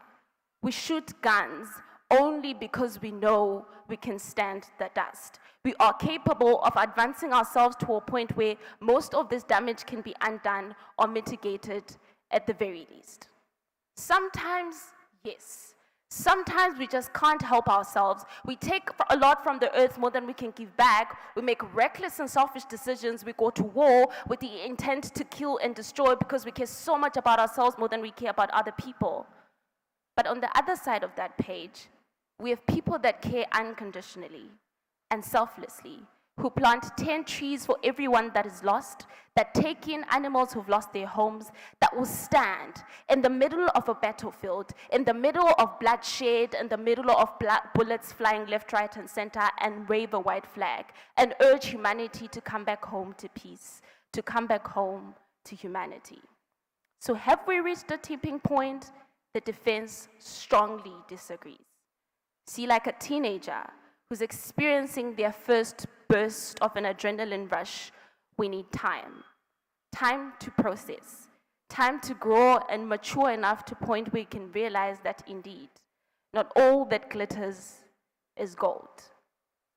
We shoot guns only because we know we can stand the dust. We are capable of advancing ourselves to a point where most of this damage can be undone or mitigated at the very least. Sometimes, yes. Sometimes we just can't help ourselves. We take a lot from the earth more than we can give back. We make reckless and selfish decisions. We go to war with the intent to kill and destroy because we care so much about ourselves more than we care about other people. But on the other side of that page, we have people that care unconditionally and selflessly, who plant 10 trees for everyone that is lost, that take in animals who've lost their homes, that will stand in the middle of a battlefield, in the middle of bloodshed, in the middle of bullets flying left, right, and center, and wave a white flag, and urge humanity to come back home to peace, to come back home to humanity. So have we reached a tipping point? The defense strongly disagrees. See, like a teenager who's experiencing their first burst of an adrenaline rush, we need time. Time to process. Time to grow and mature enough to a point where you can realize that indeed, not all that glitters is gold.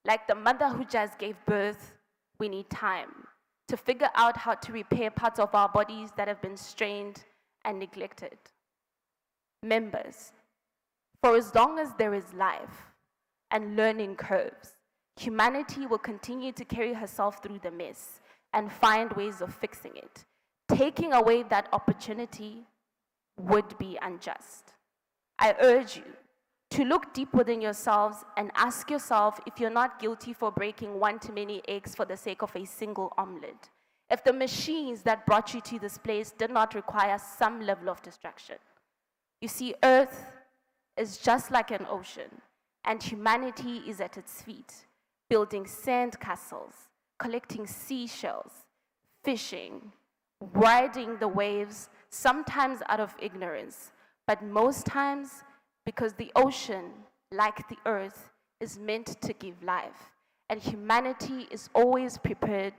Like the mother who just gave birth, we need time to figure out how to repair parts of our bodies that have been strained and neglected. Members, for as long as there is life and learning curves, humanity will continue to carry herself through the mess and find ways of fixing it. Taking away that opportunity would be unjust. I urge you to look deep within yourselves and ask yourself if you're not guilty for breaking one too many eggs for the sake of a single omelet. If the machines that brought you to this place did not require some level of destruction. You see, Earth is just like an ocean, and humanity is at its feet, building sand castles, collecting seashells, fishing, riding the waves, sometimes out of ignorance, but most times because the ocean, like the earth, is meant to give life, and humanity is always prepared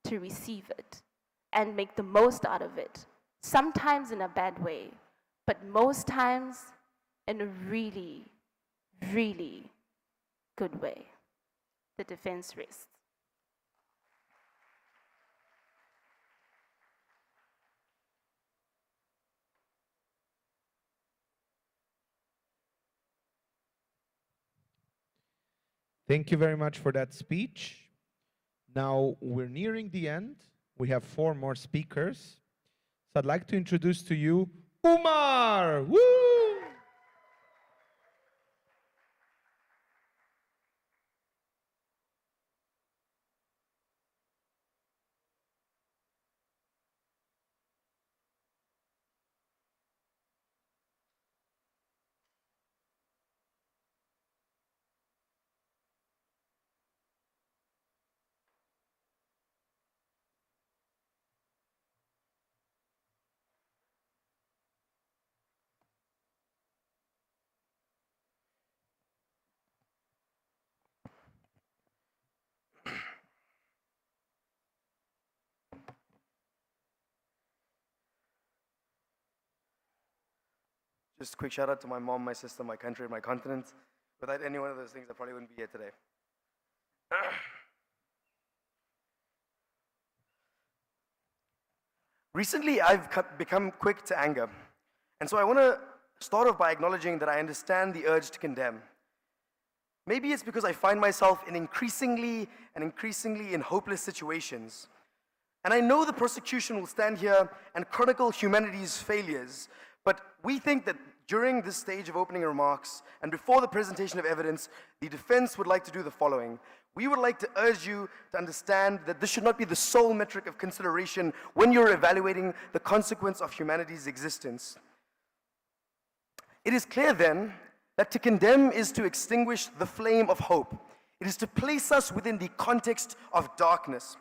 to receive it and make the most out of it, sometimes in a bad way, but most times in a really, really good way. The defense rests. Thank you very much for that speech. Now we're nearing the end. We have 4 more speakers. So I'd like to introduce to you Umar. Woo! Just a quick shout out to my mom, my sister, my country, my continent. Without any one of those things, I probably wouldn't be here today. Recently, I've become quick to anger. And so I want to start off by acknowledging that I understand the urge to condemn. Maybe it's because I find myself in increasingly in hopeless situations. And I know the prosecution will stand here and chronicle humanity's failures, but we think that during this stage of opening remarks and before the presentation of evidence, the defense would like to do the following. We would like to urge you to understand that this should not be the sole metric of consideration when you're evaluating the consequence of humanity's existence. It is clear then that to condemn is to extinguish the flame of hope. It is to place us within the context of darkness.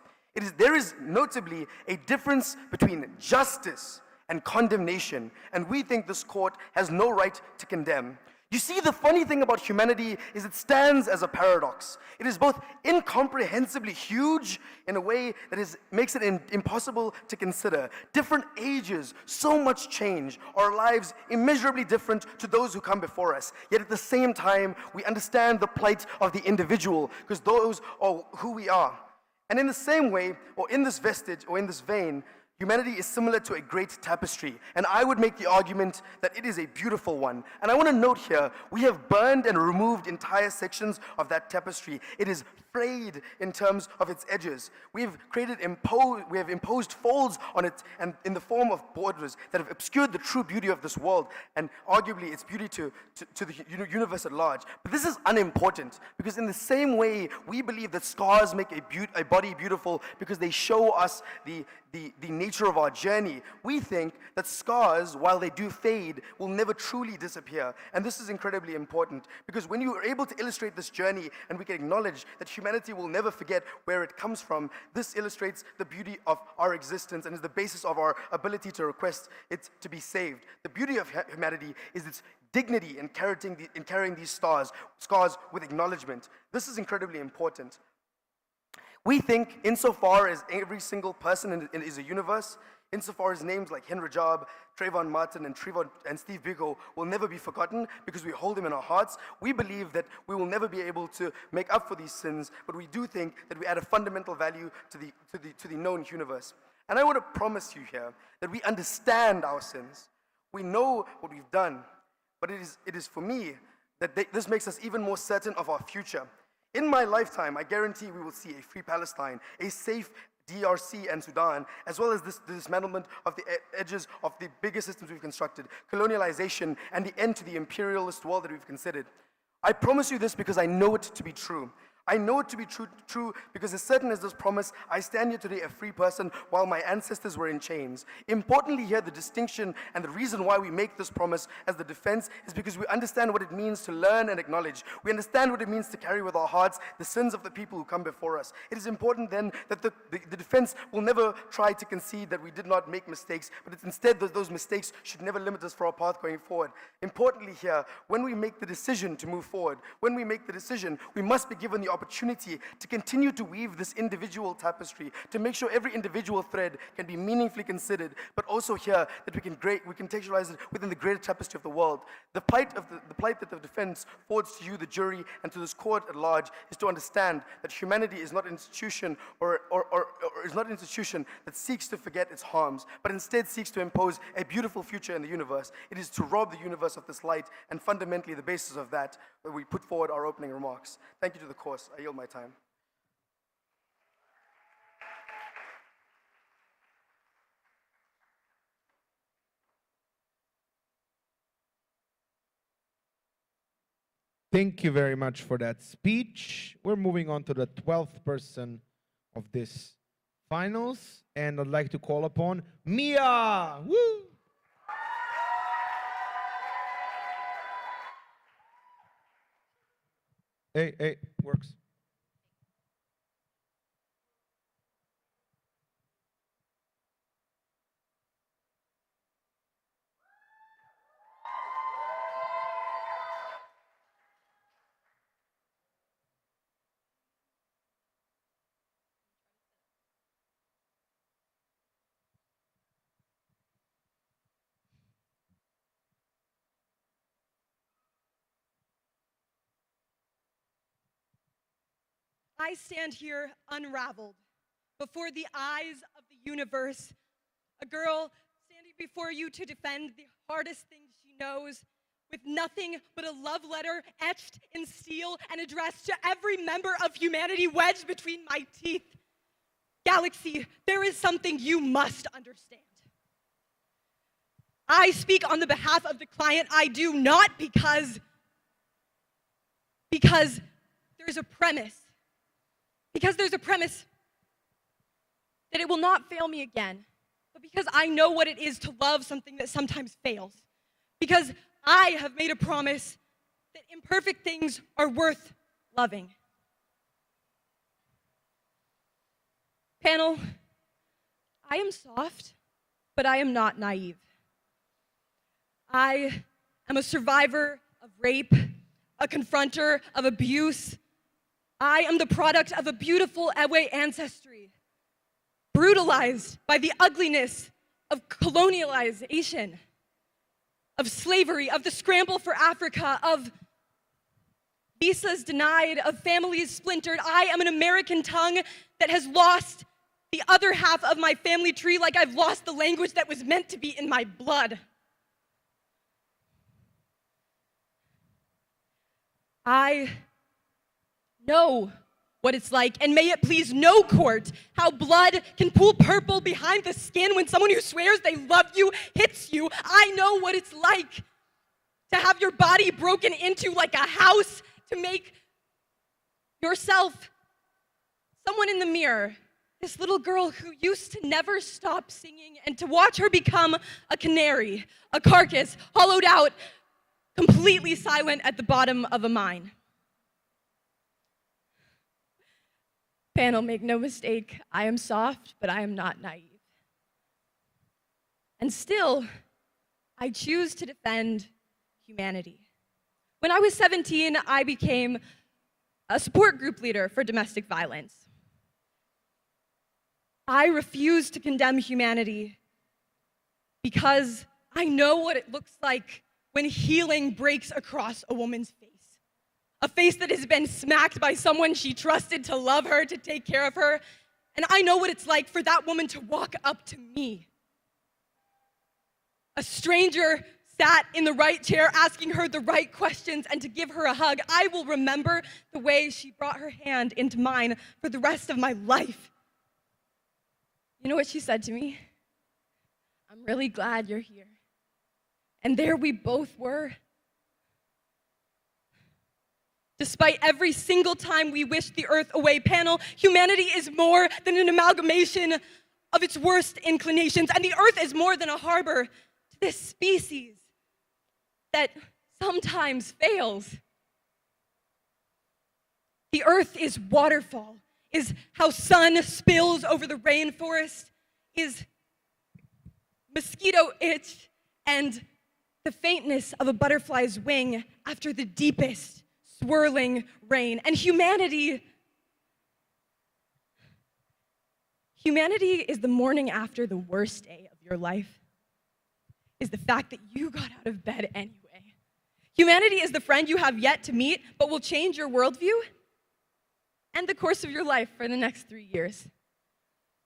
There is notably a difference between justice and condemnation, and we think this court has no right to condemn. You see, the funny thing about humanity is it stands as a paradox. It is both incomprehensibly huge in a way that makes it impossible to consider. Different ages, so much change, our lives immeasurably different to those who come before us. Yet at the same time, we understand the plight of the individual, because those are who we are. And in the same way, or in this vestige, or in this vein, humanity is similar to a great tapestry, and I would make the argument that it is a beautiful one. And I want to note here, we have burned and removed entire sections of that tapestry. It is frayed in terms of its edges. We have imposed folds on it, and in the form of borders that have obscured the true beauty of this world, and arguably its beauty to the universe at large. But this is unimportant, because in the same way, we believe that scars make a body beautiful because they show us the nature of our journey. We think that scars, while they do fade, will never truly disappear. And this is incredibly important, because when you are able to illustrate this journey and we can acknowledge that humanity will never forget where it comes from, this illustrates the beauty of our existence and is the basis of our ability to request it to be saved. The beauty of humanity is its dignity in carrying these scars with acknowledgement. This is incredibly important. We think, insofar as every single person is a universe, insofar as names like Henry Job, Trayvon Martin, and Steve Biko will never be forgotten because we hold them in our hearts, we believe that we will never be able to make up for these sins, but we do think that we add a fundamental value to the known universe. And I want to promise you here that we understand our sins. We know what we've done, but it is for me that this makes us even more certain of our future. In my lifetime, I guarantee we will see a free Palestine, a safe DRC and Sudan, as well as the dismantlement of the edges of the biggest systems we've constructed, colonialization, and the end to the imperialist world that we've considered. I promise you this because I know it to be true. I know it to be true because as certain as this promise, I stand here today a free person while my ancestors were in chains. Importantly here, the distinction and the reason why we make this promise as the defense is because we understand what it means to learn and acknowledge. We understand what it means to carry with our hearts the sins of the people who come before us. It is important then that the defense will never try to concede that we did not make mistakes, but it's instead that those mistakes should never limit us for our path going forward. Importantly here, when we make the decision to move forward, when we make the decision, we must be given the opportunity to continue to weave this individual tapestry, to make sure every individual thread can be meaningfully considered, but also here that we can contextualize it within the greater tapestry of the world. The plight that the defense forwards to you, the jury, and to this court at large is to understand that humanity is not an institution or is not an institution that seeks to forget its harms, but instead seeks to impose a beautiful future in the universe. It is to rob the universe of this light, and fundamentally the basis of that, where we put forward our opening remarks. Thank you to the course. I yield my time. Thank you very much for that speech. We're moving on to the 12th person of this finals, and I'd like to call upon Mia. Woo! Hey, works. I stand here unraveled before the eyes of the universe, a girl standing before you to defend the hardest things she knows, with nothing but a love letter etched in steel and addressed to every member of humanity wedged between my teeth. Galaxy, there is something you must understand. I speak on the behalf of the client. I do not because there's a premise. Because there's a premise that it will not fail me again, but because I know what it is to love something that sometimes fails. Because I have made a promise that imperfect things are worth loving. Panel, I am soft, but I am not naive. I am a survivor of rape, a confronter of abuse. I am the product of a beautiful Ewe ancestry, brutalized by the ugliness of colonialization, of slavery, of the scramble for Africa, of visas denied, of families splintered. I am an American tongue that has lost the other half of my family tree like I've lost the language that was meant to be in my blood. I know what it's like, and may it please no court, how blood can pool purple behind the skin when someone who swears they love you hits you. I know what it's like to have your body broken into like a house, to make yourself someone in the mirror, this little girl who used to never stop singing, and to watch her become a canary, a carcass, hollowed out, completely silent at the bottom of a mine. Panel, make no mistake, I am soft, but I am not naive. And still, I choose to defend humanity. When I was 17, I became a support group leader for domestic violence. I refuse to condemn humanity because I know what it looks like when healing breaks across a woman's face. A face that has been smacked by someone she trusted to love her, to take care of her. And I know what it's like for that woman to walk up to me. A stranger sat in the right chair asking her the right questions and to give her a hug. I will remember the way she brought her hand into mine for the rest of my life. You know what she said to me? I'm really glad you're here. And there we both were. Despite every single time we wish the earth away, panel, humanity is more than an amalgamation of its worst inclinations, and the earth is more than a harbor to this species that sometimes fails. The earth is waterfall, is how sun spills over the rainforest, is mosquito itch, and the faintness of a butterfly's wing after the deepest, swirling rain. And humanity is the morning after the worst day of your life, is the fact that you got out of bed anyway. Humanity is the friend you have yet to meet, but will change your worldview and the course of your life for the next 3 years.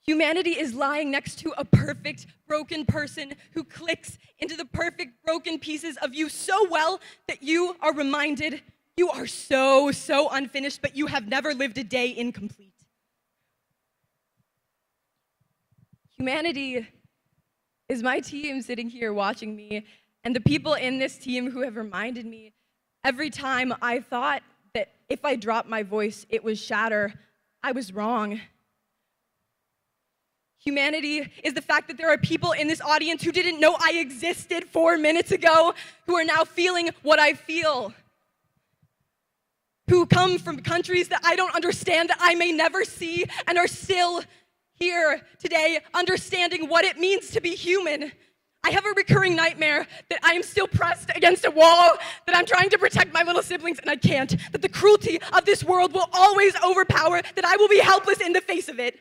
Humanity is lying next to a perfect, broken person who clicks into the perfect, broken pieces of you so well that you are reminded you are so unfinished, but you have never lived a day incomplete. Humanity is my team sitting here watching me, and the people in this team who have reminded me every time I thought that if I dropped my voice, it would shatter, I was wrong. Humanity is the fact that there are people in this audience who didn't know I existed 4 minutes ago, who are now feeling what I feel, who come from countries that I don't understand, that I may never see, and are still here today understanding what it means to be human. I have a recurring nightmare that I am still pressed against a wall, that I'm trying to protect my little siblings and I can't, that the cruelty of this world will always overpower, that I will be helpless in the face of it.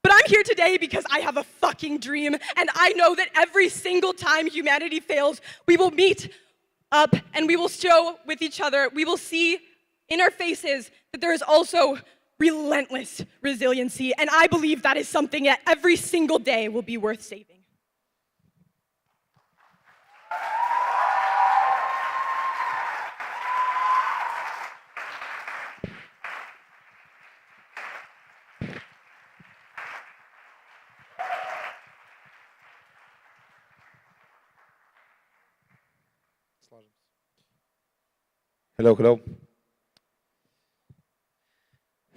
But I'm here today because I have a fucking dream, and I know that every single time humanity fails, we will meet up and we will show with each other, we will see in our faces that there is also relentless resiliency, and I believe that is something that every single day will be worth saving. Hello.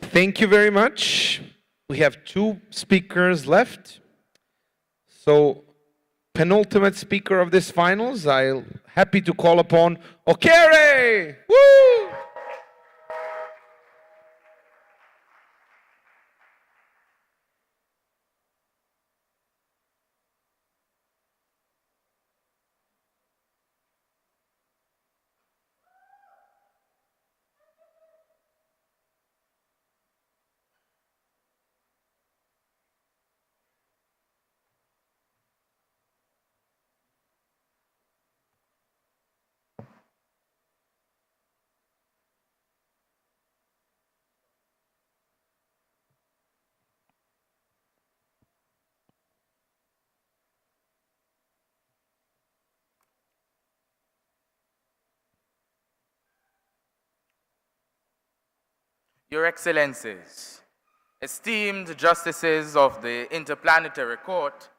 Thank you very much. We have 2 speakers left. So, penultimate speaker of this finals, I'm happy to call upon Okere! Woo! Your Excellencies, esteemed justices of the Interplanetary Court,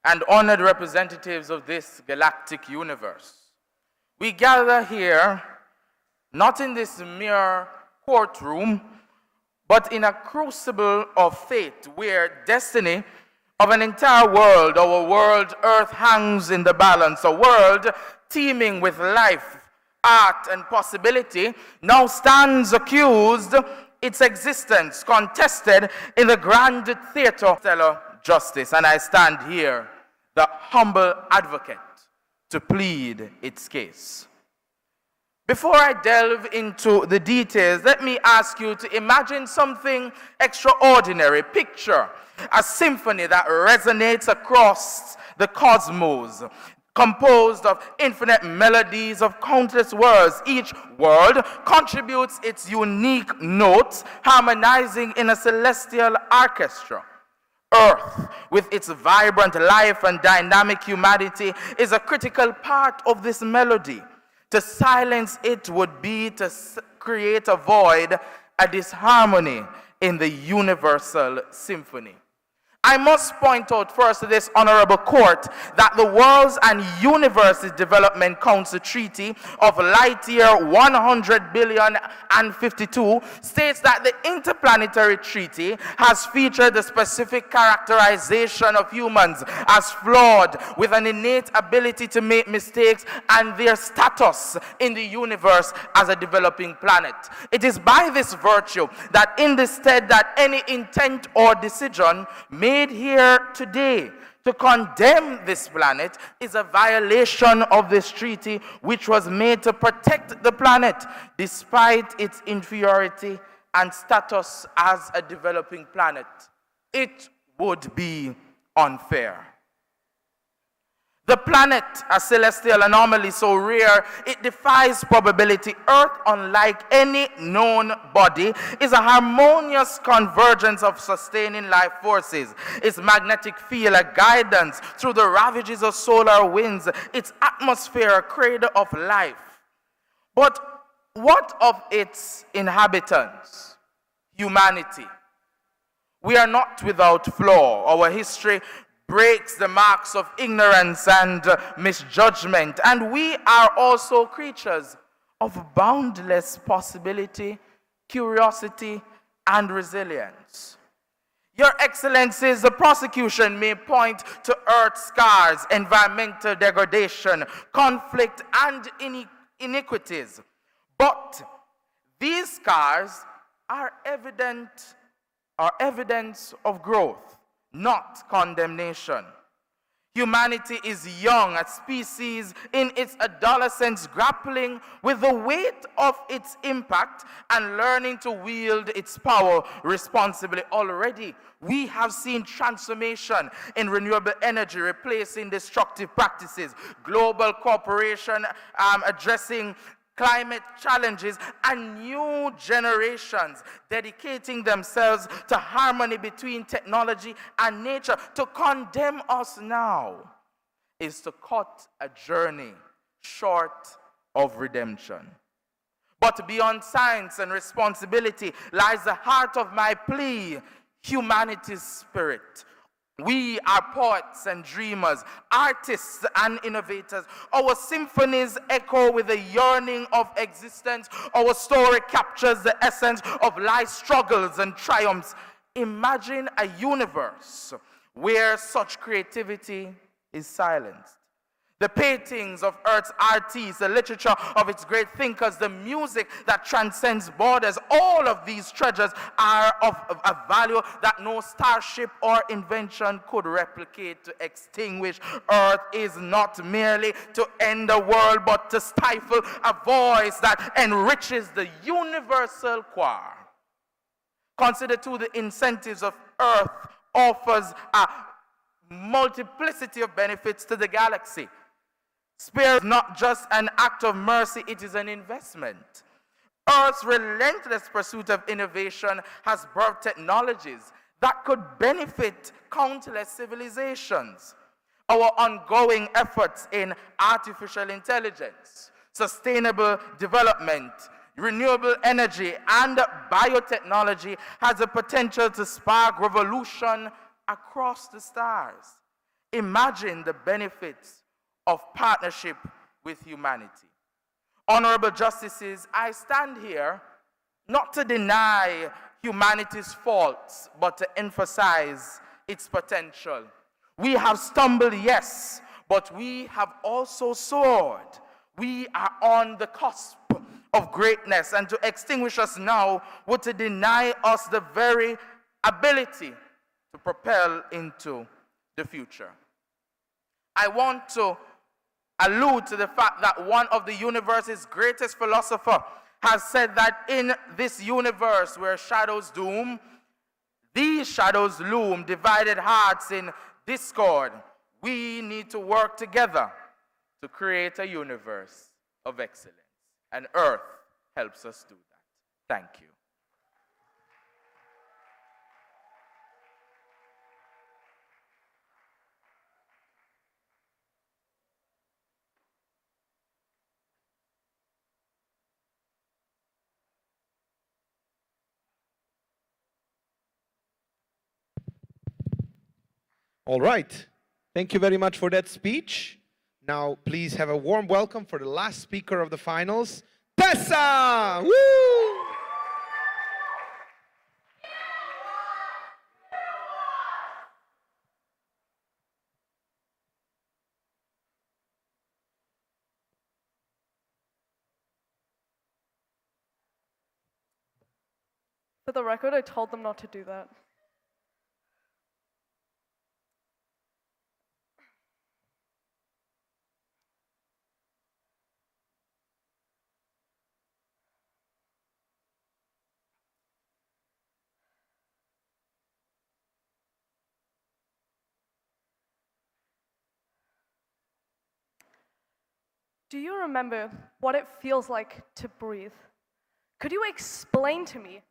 and honored representatives of this galactic universe, we gather here not in this mere courtroom, but in a crucible of fate where destiny of an entire world, our world Earth, hangs in the balance, a world teeming with life, art, and possibility, now stands accused, its existence contested in the grand theater of stellar justice. And I stand here, the humble advocate, to plead its case. Before I delve into the details, let me ask you to imagine something extraordinary. Picture a symphony that resonates across the cosmos, composed of infinite melodies of countless words. Each word contributes its unique notes, harmonizing in a celestial orchestra. Earth, with its vibrant life and dynamic humanity, is a critical part of this melody. To silence it would be to create a void, a disharmony in the universal symphony. I must point out first to this honorable court that the Worlds and Universes Development Council Treaty of Light Year 100,052,052 states that the Interplanetary Treaty has featured the specific characterization of humans as flawed, with an innate ability to make mistakes, and their status in the universe as a developing planet. It is by this virtue that in the stead that any intent or decision made here today To condemn this planet is a violation of this treaty, which was made to protect the planet despite its inferiority and status as a developing planet. It would be unfair. The planet, a celestial anomaly so rare, it defies probability. Earth, unlike any known body, is a harmonious convergence of sustaining life forces. Its magnetic field, a guidance through the ravages of solar winds. Its atmosphere, a cradle of life. But what of its inhabitants? Humanity. We are not without flaw. Our history breaks the marks of ignorance and misjudgment. And we are also creatures of boundless possibility, curiosity, and resilience. Your Excellencies, the prosecution may point to Earth's scars, environmental degradation, conflict, and iniquities. But these scars are evidence of growth, not condemnation. Humanity is young, a species in its adolescence, grappling with the weight of its impact and learning to wield its power responsibly. Already, we have seen transformation in renewable energy, replacing destructive practices, global cooperation addressing climate challenges, and new generations dedicating themselves to harmony between technology and nature. To condemn us now is to cut a journey short of redemption. But beyond science and responsibility lies the heart of my plea, humanity's spirit. We are poets and dreamers, artists and innovators. Our symphonies echo with the yearning of existence. Our story captures the essence of life's struggles and triumphs. Imagine a universe where such creativity is silenced. The paintings of Earth's artists, the literature of its great thinkers, the music that transcends borders, all of these treasures are of a value that no starship or invention could replicate. To extinguish Earth is not merely to end the world, but to stifle a voice that enriches the universal choir. Consider too the incentives of Earth offers a multiplicity of benefits to the galaxy. Spare is not just an act of mercy, it is an investment. Earth's relentless pursuit of innovation has birthed technologies that could benefit countless civilizations. Our ongoing efforts in artificial intelligence, sustainable development, renewable energy, and biotechnology has the potential to spark revolution across the stars. Imagine the benefits of partnership with humanity. Honorable justices, I stand here not to deny humanity's faults, but to emphasize its potential. We have stumbled, yes, but we have also soared. We are on the cusp of greatness, and to extinguish us now would to deny us the very ability to propel into the future. I want to allude to the fact that one of the universe's greatest philosophers has said that in this universe where shadows doom, these shadows loom, divided hearts in discord. We need to work together to create a universe of excellence. And Earth helps us do that. Thank you. All right. Thank you very much for that speech. Now, please have a warm welcome for the last speaker of the finals, Tessa! Woo! For the record, I told them not to do that. Do you remember what it feels like to breathe? Could you explain to me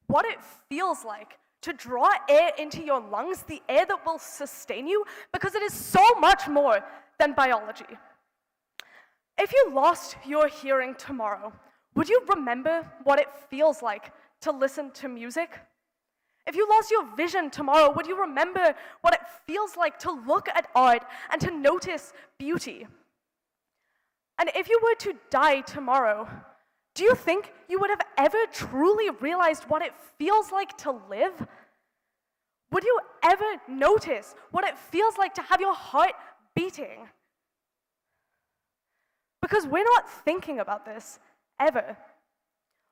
what it feels like to draw air into your lungs, the air that will sustain you? Because it is so much more than biology. If you lost your hearing tomorrow, would you remember what it feels like to listen to music? If you lost your vision tomorrow, would you remember what it feels like to look at art and to notice beauty? And if you were to die tomorrow, do you think you would have ever truly realized what it feels like to live? Would you ever notice what it feels like to have your heart beating? Because we're not thinking about this, ever.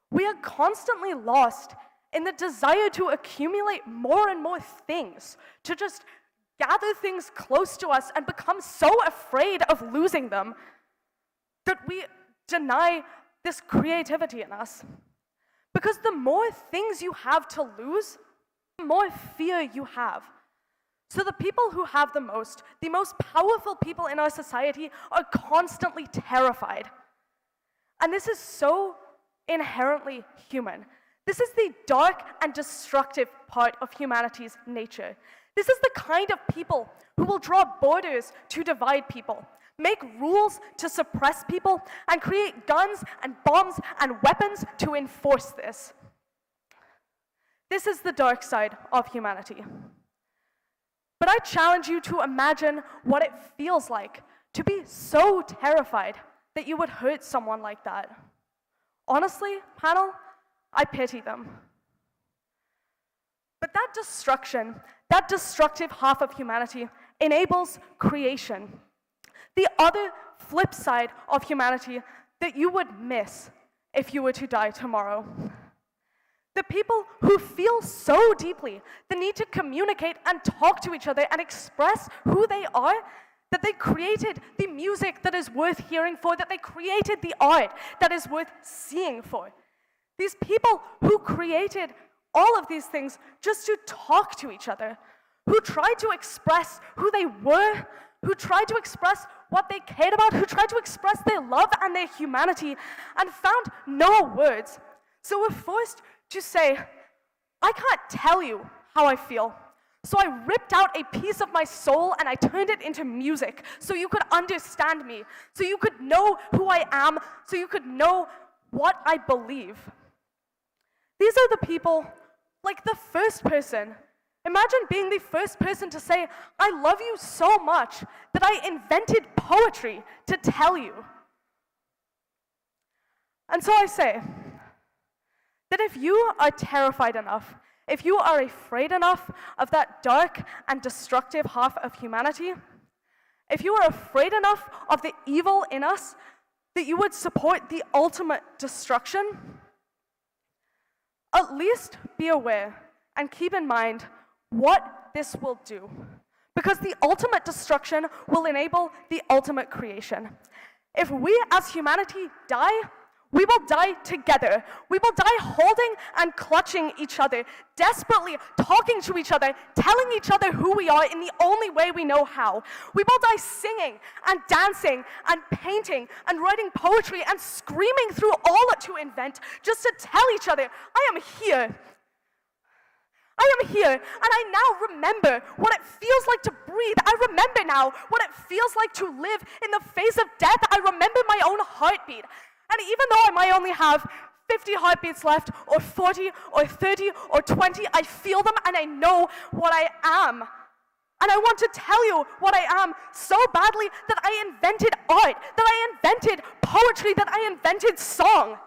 We are constantly lost in the desire to accumulate more and more things, to just gather things close to us and become so afraid of losing them that we deny this creativity in us. Because the more things you have to lose, the more fear you have. So the people who have the most powerful people in our society are constantly terrified. And this is so inherently human. This is the dark and destructive part of humanity's nature. This is the kind of people who will draw borders to divide people, make rules to suppress people, and create guns and bombs and weapons to enforce this. This is the dark side of humanity. But I challenge you to imagine what it feels like to be so terrified that you would hurt someone like that. Honestly, panel, I pity them. But that destruction, that destructive half of humanity, enables creation. The other flip side of humanity that you would miss if you were to die tomorrow. The people who feel so deeply the need to communicate and talk to each other and express who they are, that they created the music that is worth hearing for, that they created the art that is worth seeing for. These people who created all of these things just to talk to each other, who tried to express who they were, who tried to express what they cared about, who tried to express their love and their humanity, and found no words. So we're forced to say, I can't tell you how I feel. So I ripped out a piece of my soul and I turned it into music so you could understand me, so you could know who I am, so you could know what I believe. These are the people, like the first person. Imagine being the first person to say, I love you so much that I invented poetry to tell you. And so I say that if you are terrified enough, if you are afraid enough of that dark and destructive half of humanity, if you are afraid enough of the evil in us that you would support the ultimate destruction, at least be aware and keep in mind what this will do. Because the ultimate destruction will enable the ultimate creation. If we as humanity die, we will die together. We will die holding and clutching each other, desperately talking to each other, telling each other who we are in the only way we know how. We will die singing and dancing and painting and writing poetry and screaming through all to invent just to tell each other, I am here. I am here, and I now remember what it feels like to breathe. I remember now what it feels like to live in the face of death. I remember my own heartbeat. And even though I might only have 50 heartbeats left, or 40, or 30, or 20, I feel them and I know what I am. And I want to tell you what I am so badly that I invented art, that I invented poetry, that I invented song.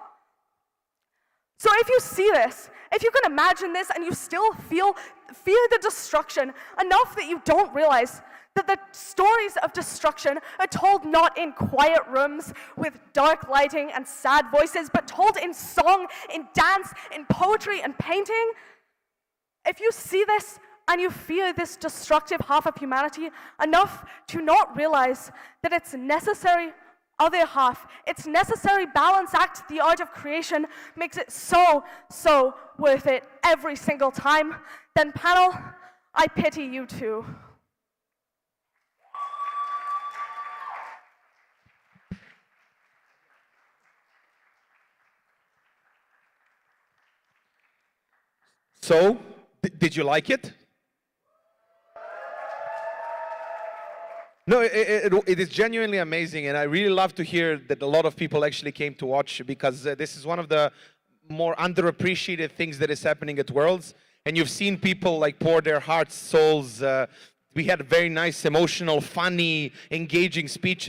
So if you see this, if you can imagine this and you still fear the destruction enough that you don't realize that the stories of destruction are told not in quiet rooms with dark lighting and sad voices, but told in song, in dance, in poetry and painting, if you see this and you fear this destructive half of humanity enough to not realize that its necessary other half, its necessary balance act, the art of creation, makes it so, so worth it every single time, then panel, I pity you too. So, did you like it? No, it is genuinely amazing, and I really love to hear that a lot of people actually came to watch, because this is one of the more underappreciated things that is happening at Worlds. And you've seen people like pour their hearts, souls. We had very nice, emotional, funny, engaging speeches.